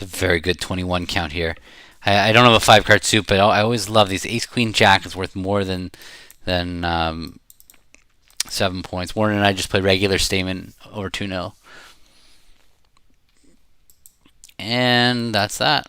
It's a very good 21 count here. I don't have a 5 card suit, but I always love these. Ace Queen Jack is worth more than 7 points. Warren and I just played regular statement over 2-0. And that's that.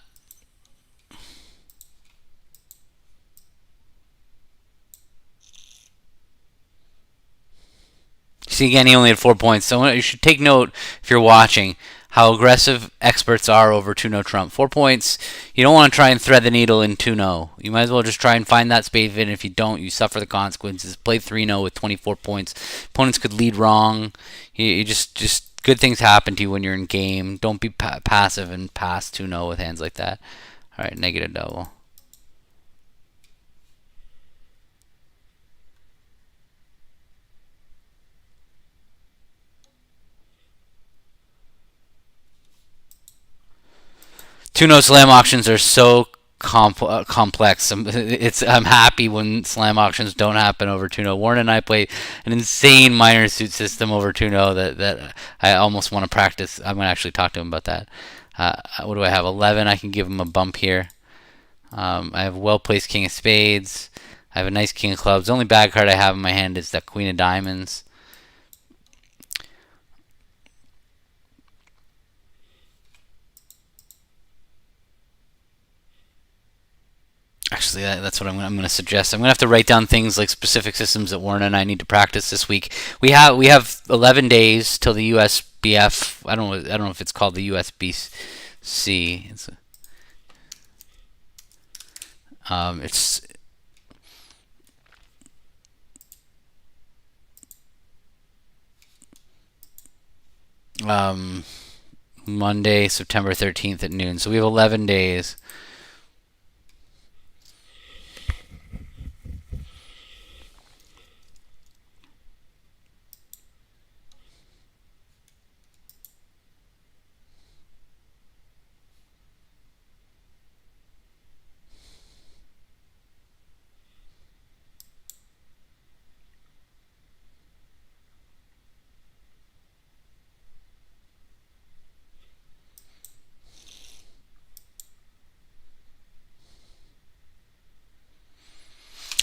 See, again, he only had 4 points. So you should take note, if you're watching, how aggressive experts are over 2-0 trump. 4 points, you don't want to try and thread the needle in 2-0. You might as well just try and find that spade fit. If you don't, you suffer the consequences. Play 3-0 with 24 points. Opponents could lead wrong. You just good things happen to you when you're in game. Don't be passive and pass 2-0 with hands like that. All right, negative double. Two-no slam auctions are so complex. I'm happy when slam auctions don't happen over 2-0. Warren and I play an insane minor suit system over 2-0 that I almost want to practice. I'm going to actually talk to him about that. What do I have? 11. I can give him a bump here. I have well-placed king of spades. I have a nice king of clubs. The only bad card I have in my hand is that queen of diamonds. Actually, that's what I'm going to suggest. I'm going to have to write down things like specific systems that Warren and I need to practice this week. We have 11 days till the USBF. I don't know if it's called the USBC. It's Monday, September 13th at noon. So we have 11 days.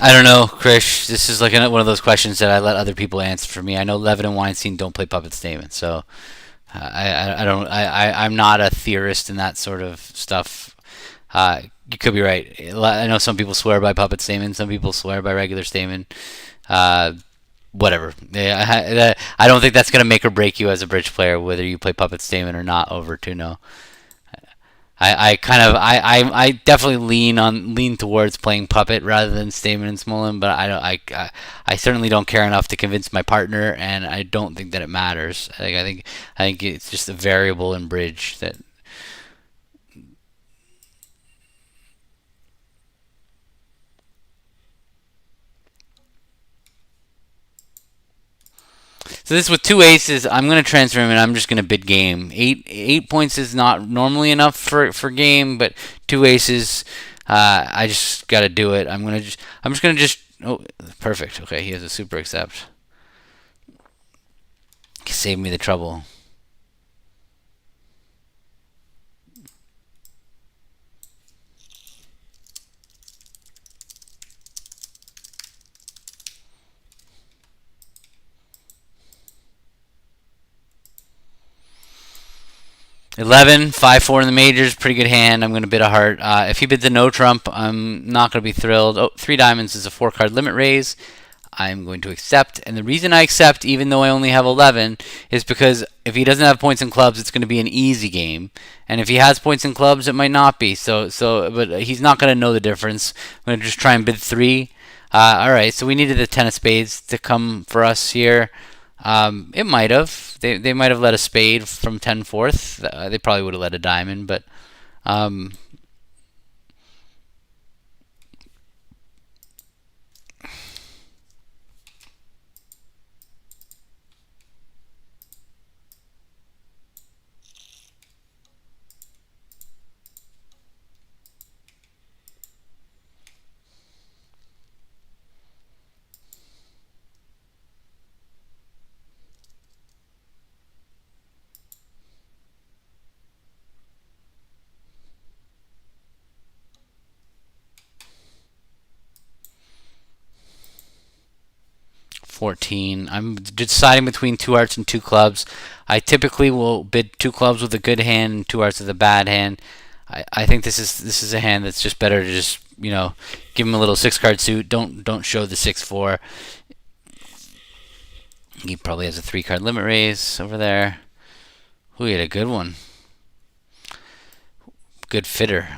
I don't know, Krish. This is like one of those questions that I let other people answer for me. I know Levin and Weinstein don't play puppet statement, so I don't. I'm not a theorist in that sort of stuff. You could be right. I know some people swear by puppet statement. Some people swear by regular statement. Uh, Whatever. I don't think that's gonna make or break you as a bridge player, whether you play puppet statement or not over 2-0. I definitely lean towards playing puppet rather than Stamen and Smolin, but I certainly don't care enough to convince my partner, and I don't think that it matters. I think it's just a variable in bridge that. So this with two aces, I'm going to transfer him, and I'm just going to bid game. Eight points is not normally enough for game, but two aces, I just got to do it. I'm just going to just. Oh, perfect. Okay, he has a super accept. Save me the trouble. 11, 5-4 in the majors, pretty good hand. I'm going to bid a heart. If he bids a no trump, I'm not going to be thrilled. Oh, 3 diamonds is a 4-card limit raise. I'm going to accept. And the reason I accept, even though I only have 11, is because if he doesn't have points in clubs, it's going to be an easy game. And if he has points in clubs, it might not be. But he's not going to know the difference. I'm going to just try and bid 3. All right, so we needed the 10 of spades to come for us here. It might have. They might have let a spade from 10-4. They probably would have let a diamond, but 14. I'm deciding between two hearts and two clubs. I typically will bid two clubs with a good hand and two hearts with a bad hand. I think this is a hand that's just better to just give him a little 6 card suit. Don't show the 6-4. He probably has a 3 card limit raise over there. Ooh, he had a good one. Good fitter.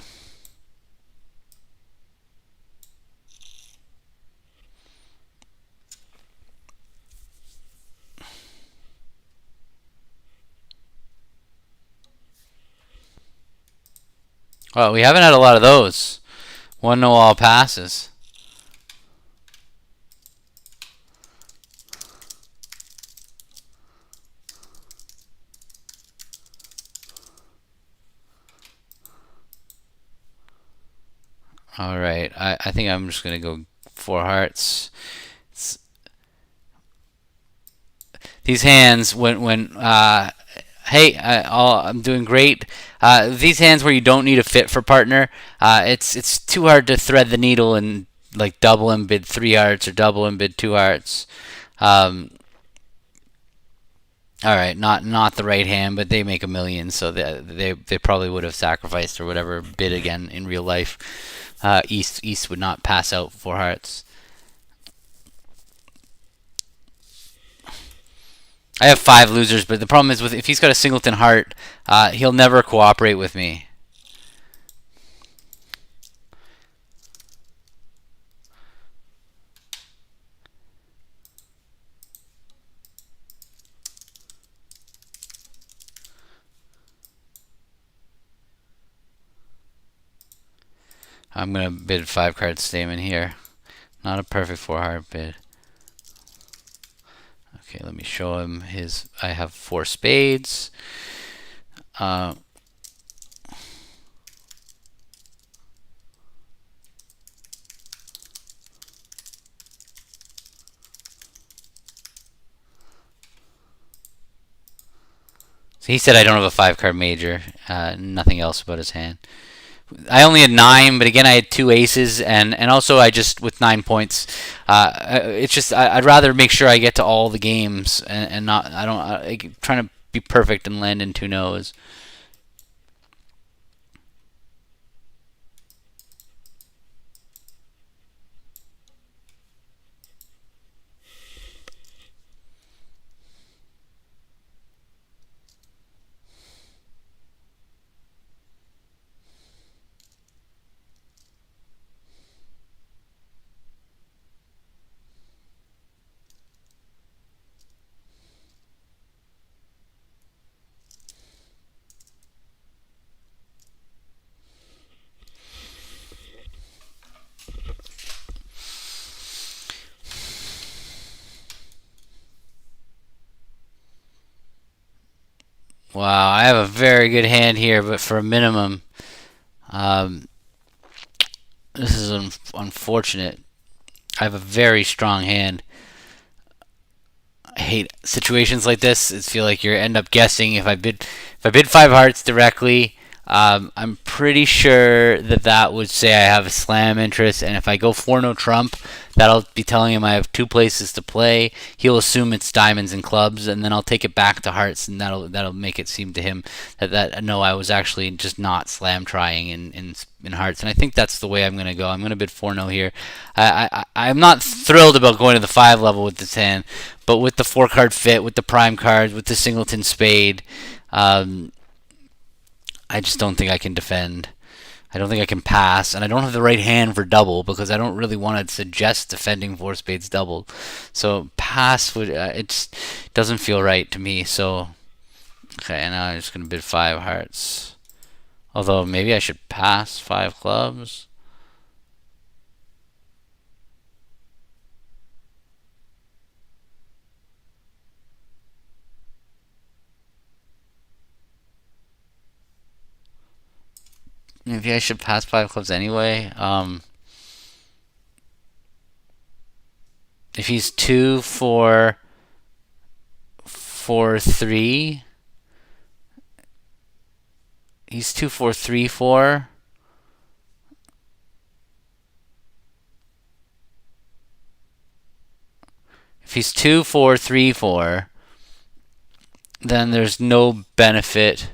Oh, we haven't had a lot of those. 1-0 all passes. All right, I think I'm just gonna go 4 hearts. These hands, when hey, I'm doing great. These hands where you don't need a fit for partner, it's too hard to thread the needle and like double and bid 3 hearts or double and bid 2 hearts. All right, not the right hand, but they make a million, so they probably would have sacrificed or whatever bid again in real life. East would not pass out 4 hearts. I have 5 losers, but the problem is if he's got a singleton heart, he'll never cooperate with me. I'm gonna bid 5-card statement here. Not a perfect 4-heart bid. Okay, let me show him his. I have 4 spades. So he said I don't have a 5-card major. Nothing else about his hand. I only had 9, but again I had 2 aces, and also I just with 9 points. It's just I'd rather make sure I get to all the games and not I'm trying to be perfect and land in 2 no's. Wow, I have a very good hand here, but for a minimum, this is unfortunate. I have a very strong hand. I hate situations like this. It's feel like you end up guessing. If I bid 5 hearts directly, I'm pretty sure that would say I have a slam interest, and if I go 4-no trump, that'll be telling him I have 2 places to play. He'll assume it's diamonds and clubs, and then I'll take it back to hearts, and that'll make it seem to him that no, I was actually just not slam trying in hearts, and I think that's the way I'm gonna go. I'm gonna bid 4-no here. I'm not thrilled about going to the 5 level with this hand, but with the 4-card fit, with the prime cards, with the singleton spade. I just don't think I can defend. I don't think I can pass, and I don't have the right hand for double because I don't really want to suggest defending 4 spades double. So pass would it just doesn't feel right to me. So okay, now I'm just gonna bid 5 hearts. Although maybe I should pass 5 clubs. Maybe I should pass 5 clubs anyway. If he's 2, 4, 4, 3, he's 2, 4, 3, 4. If he's 2, 4, 3, 4, then there's no benefit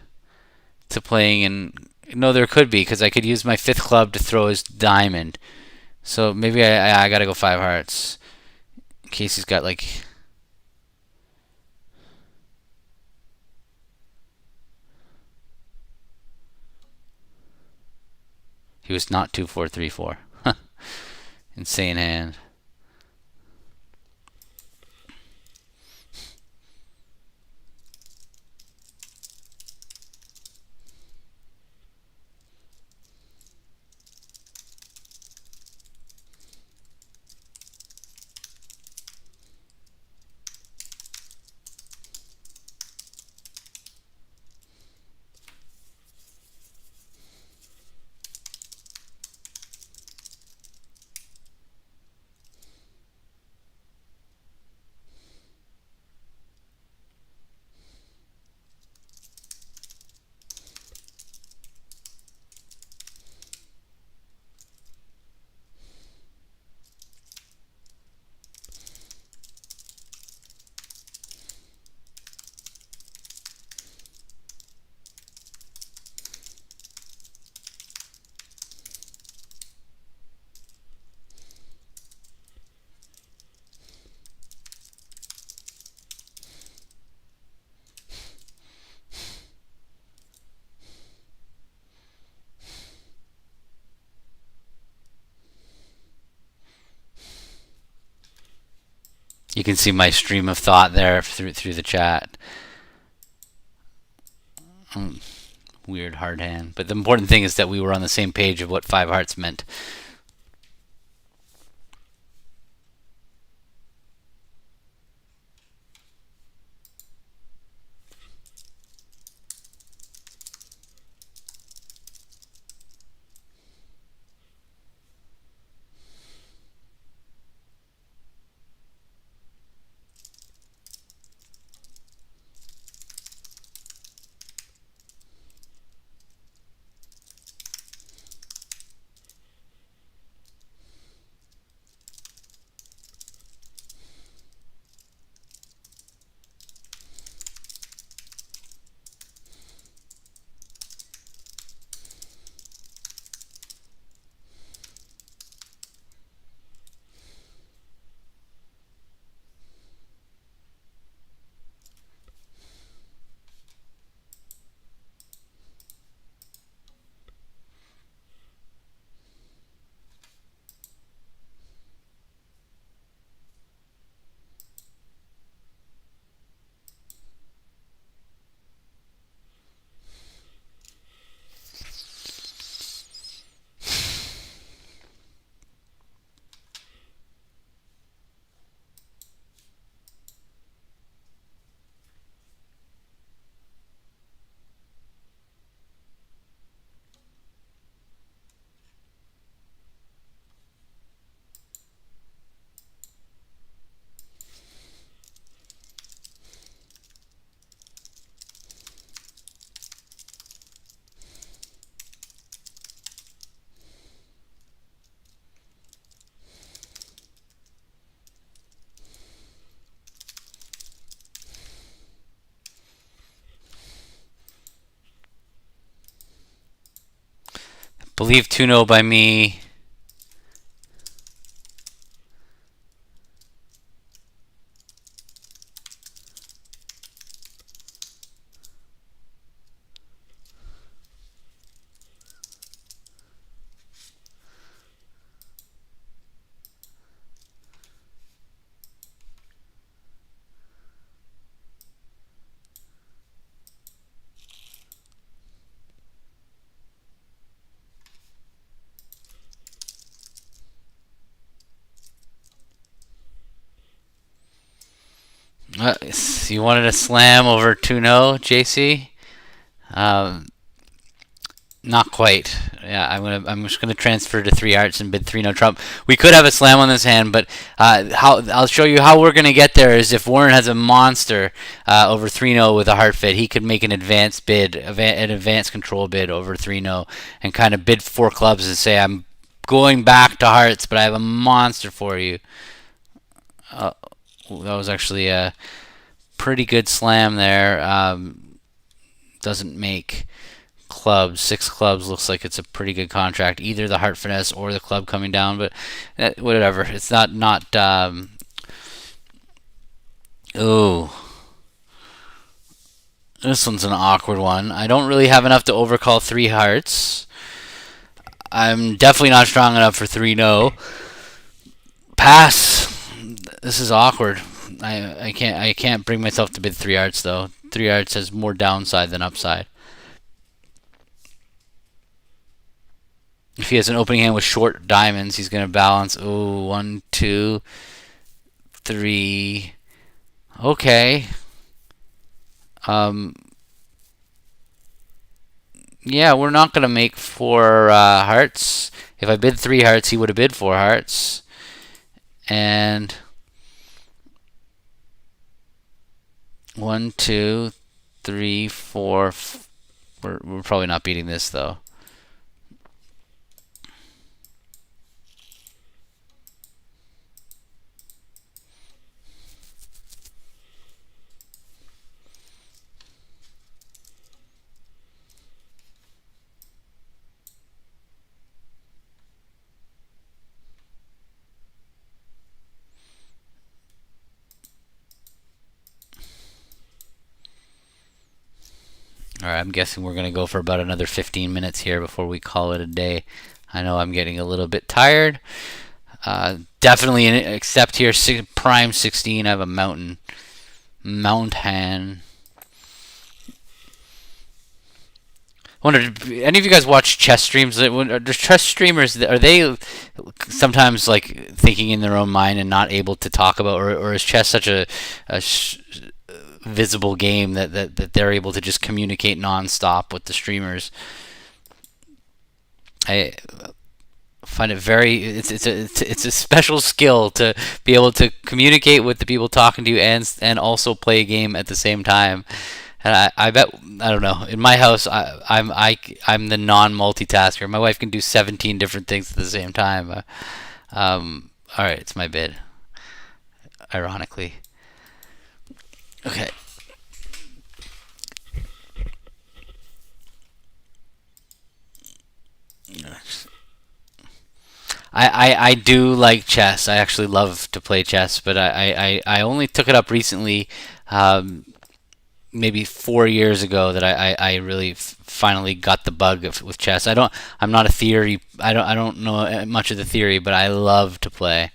to playing in. No, there could be, because I could use my 5th club to throw his diamond. So maybe I gotta go 5 hearts. In case he's got like. He was not 2, 4, 3, 4. Insane hand. You can see my stream of thought there through the chat. Weird hard hand. But the important thing is that we were on the same page of what 5 hearts meant. Believe 2-0 by me. You wanted a slam over 2-0, JC? Not quite. Yeah, I'm just gonna transfer to 3 hearts and bid 3-0 trump. We could have a slam on this hand, but I'll show you how we're gonna get there. Is if Warren has a monster over 3-0 with a heart fit, he could make an advanced bid, an advanced control bid over 3-0, and kind of bid 4 clubs and say I'm going back to hearts, but I have a monster for you. that was actually a pretty good slam there. Doesn't make clubs. 6 clubs looks like it's a pretty good contract. Either the heart finesse or the club coming down, but whatever. It's not. Oh, this one's an awkward one. I don't really have enough to overcall 3 hearts. I'm definitely not strong enough for 3 no. Pass. This is awkward. I can't bring myself to bid 3 hearts though. 3 hearts has more downside than upside. If he has an opening hand with short diamonds, he's gonna balance. Oh, 1, 2, 3. Okay. Yeah, we're not gonna make 4 hearts. If I bid 3 hearts, he would have bid 4 hearts. And 1, 2, 3, 4. We're probably not beating this though. Alright, I'm guessing we're going to go for about another 15 minutes here before we call it a day. I know I'm getting a little bit tired. Definitely an Sept here, prime 16. I have a mountain hand. I wonder, do any of you guys watch chess streams? Are chess streamers, are they sometimes like thinking in their own mind and not able to talk about, or is chess such a visible game that they're able to just communicate nonstop with the streamers? I find it very, it's a special skill to be able to communicate with the people talking to you and also play a game at the same time. And I bet, I don't know, in my house I'm the non-multitasker. My wife can do 17 different things at the same time. All right, it's my bid, ironically. Okay. I do like chess. I actually love to play chess, but I only took it up recently, maybe 4 years ago, that I really finally got the bug with chess. I'm not a theory. I don't know much of the theory, but I love to play.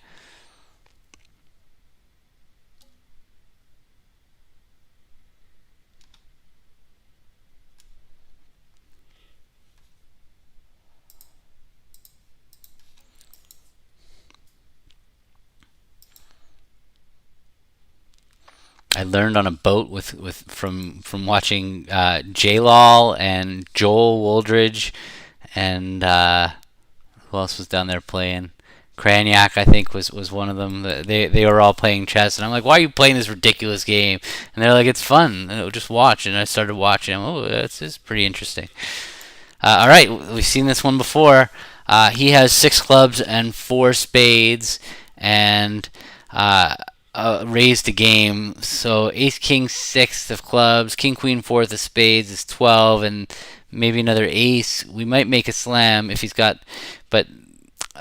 I learned on a boat from watching J-Lol and Joel Woldridge, and who else was down there playing? Craniac, I think, was one of them. They were all playing chess, and I'm like, why are you playing this ridiculous game? And they're like, it's fun. And just watch. And I started watching. Oh, that's pretty interesting. All right, we've seen this one before. He has 6 clubs and 4 spades, and raised a game. So ace king 6th of clubs, king queen 4th of spades is 12, and maybe another ace. We might make a slam if he's got, but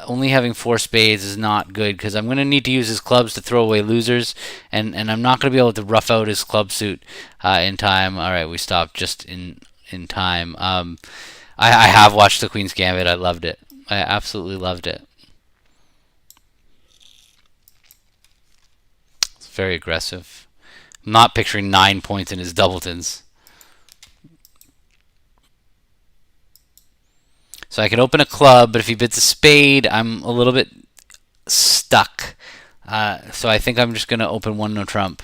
only having 4 spades is not good, because I'm going to need to use his clubs to throw away losers, and I'm not going to be able to rough out his club suit in time. All right, we stopped just in time. I have watched the Queen's Gambit. I loved it. I absolutely loved it. It's very aggressive. I'm not picturing 9 points in his doubletons. So I can open a club, but if he bids a spade, I'm a little bit stuck. So I think I'm just going to open 1 no trump.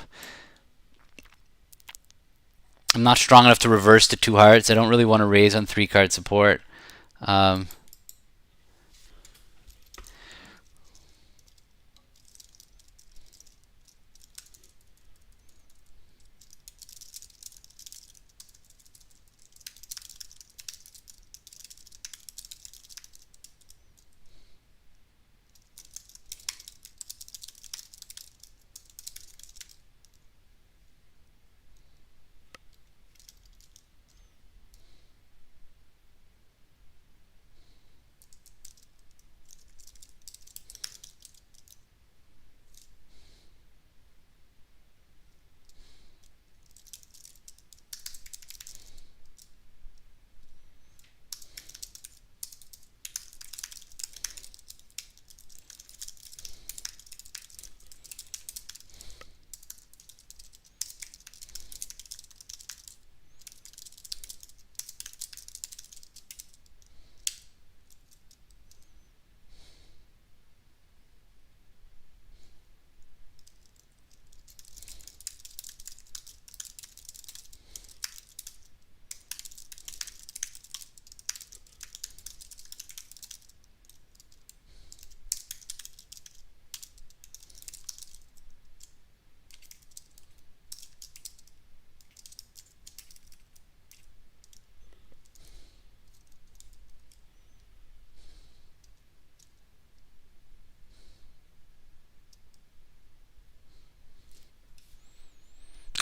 I'm not strong enough to reverse to 2 hearts. I don't really want to raise on 3 card support.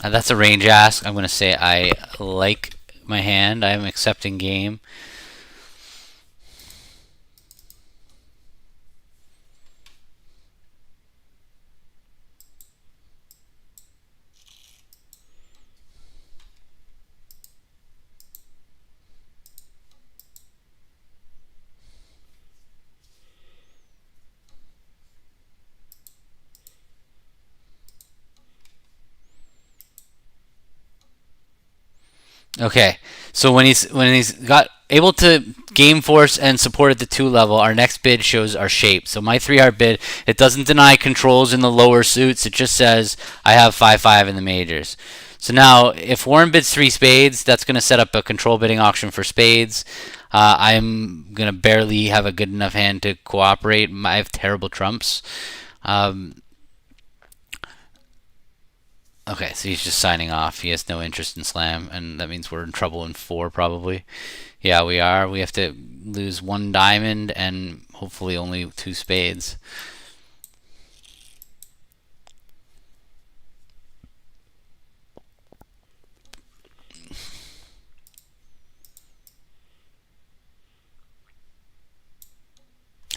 That's a range ask. I'm going to say I like my hand. I am accepting game. Okay, so when he's got able to game force and support at the 2 level, our next bid shows our shape. So my 3 heart bid, it doesn't deny controls in the lower suits. It just says I have 5/5 in the majors. So now, if Warren bids 3 spades, that's going to set up a control bidding auction for spades. I'm going to barely have a good enough hand to cooperate. I have terrible trumps. Um, Okay, so he's just signing off. He has no interest in slam, and that means we're in trouble in 4 probably. Yeah, we are. We have to lose 1 diamond and hopefully only 2 spades.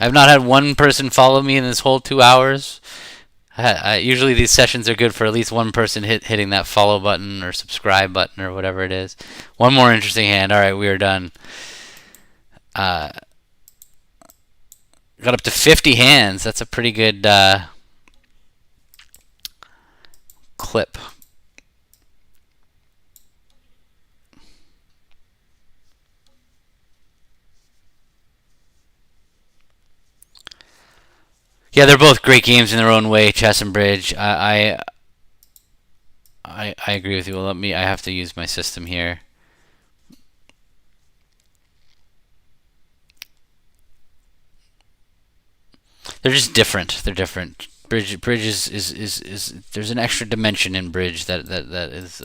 I've not had one person follow me in this whole 2 hours. Usually these sessions are good for at least one person hitting that follow button or subscribe button or whatever it is. One more interesting hand. All right, we are done. Uh, got up to 50 hands. That's a pretty good clip. Yeah, they're both great games in their own way, chess and bridge. I agree with you. Well, I have to use my system here. They're just different. They're different. Bridge is there's an extra dimension in bridge that is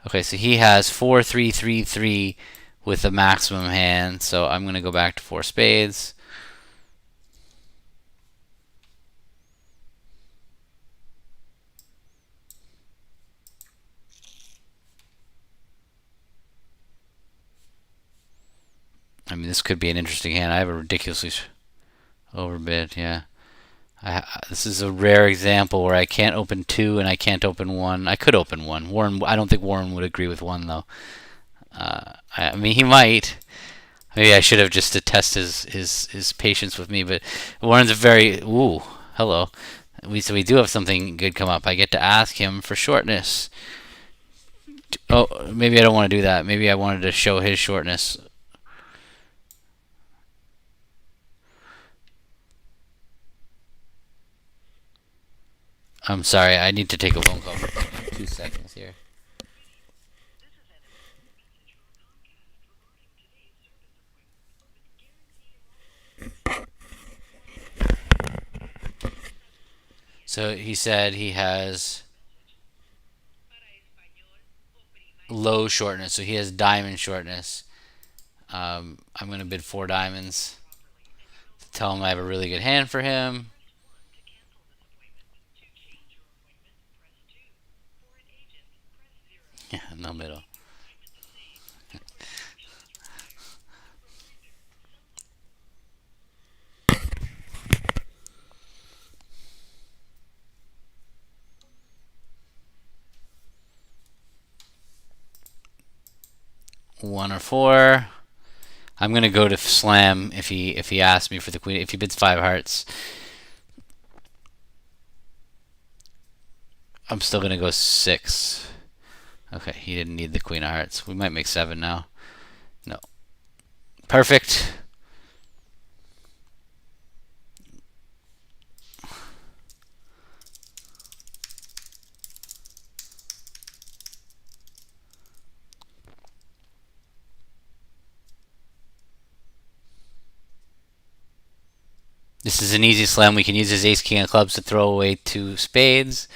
okay. So he has 4-3-3-3 with the maximum hand. So I'm gonna go back to 4 spades. I mean, this could be an interesting hand. I have a ridiculously overbid. Yeah. This is a rare example where I can't open 2 and I can't open 1. I could open 1. Warren, I don't think Warren would agree with 1 though. I mean, he might. Maybe I should have just to test his patience with me. But Warren's a very hello. So we do have something good come up. I get to ask him for shortness. Oh, maybe I don't want to do that. Maybe I wanted to show his shortness. I'm sorry. I need to take a phone call for 2 seconds here. So he said he has low shortness. So he has diamond shortness. I'm going to bid 4 diamonds. Tell him I have a really good hand for him. Yeah, in the middle. One or 4. I'm gonna go to slam if he asks me for the queen. If he bids 5 hearts, I'm still gonna go 6. Okay, he didn't need the queen of hearts. We might make 7 now. No, perfect. This is an easy slam. We can use his ace king of clubs to throw away 2 spades.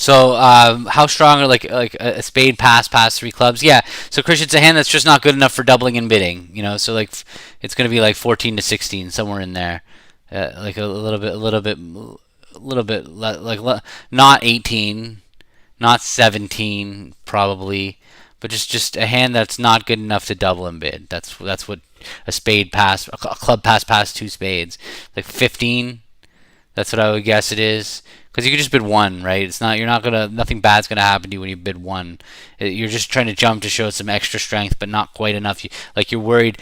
So how strong are like a spade pass 3 clubs? Yeah. So Christian, it's a hand that's just not good enough for doubling and bidding. So like it's going to be like 14 to 16 somewhere in there, like a little bit not 18, not 17 probably, but just a hand that's not good enough to double and bid. That's what a spade pass, a club pass 2 spades, like 15. That's what I would guess it is. Because you could just bid one, right? It's not. You're not gonna. Nothing bad's gonna happen to you when you bid one. You're just trying to jump to show some extra strength, but not quite enough. You're worried.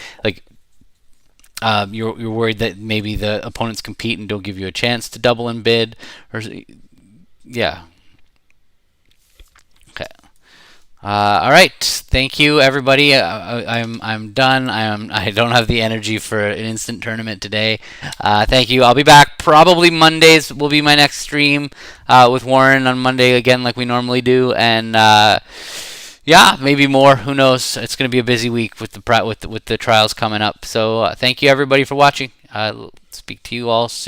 You're worried that maybe the opponents compete and don't give you a chance to double and bid, or yeah. Okay. All right. Thank you, everybody. I'm done. I don't have the energy for an instant tournament today. Thank you. I'll be back probably Mondays. Will be my next stream with Warren on Monday again, like we normally do, and yeah, maybe more. Who knows? It's going to be a busy week with the trials coming up. So thank you, everybody, for watching. Speak to you all soon.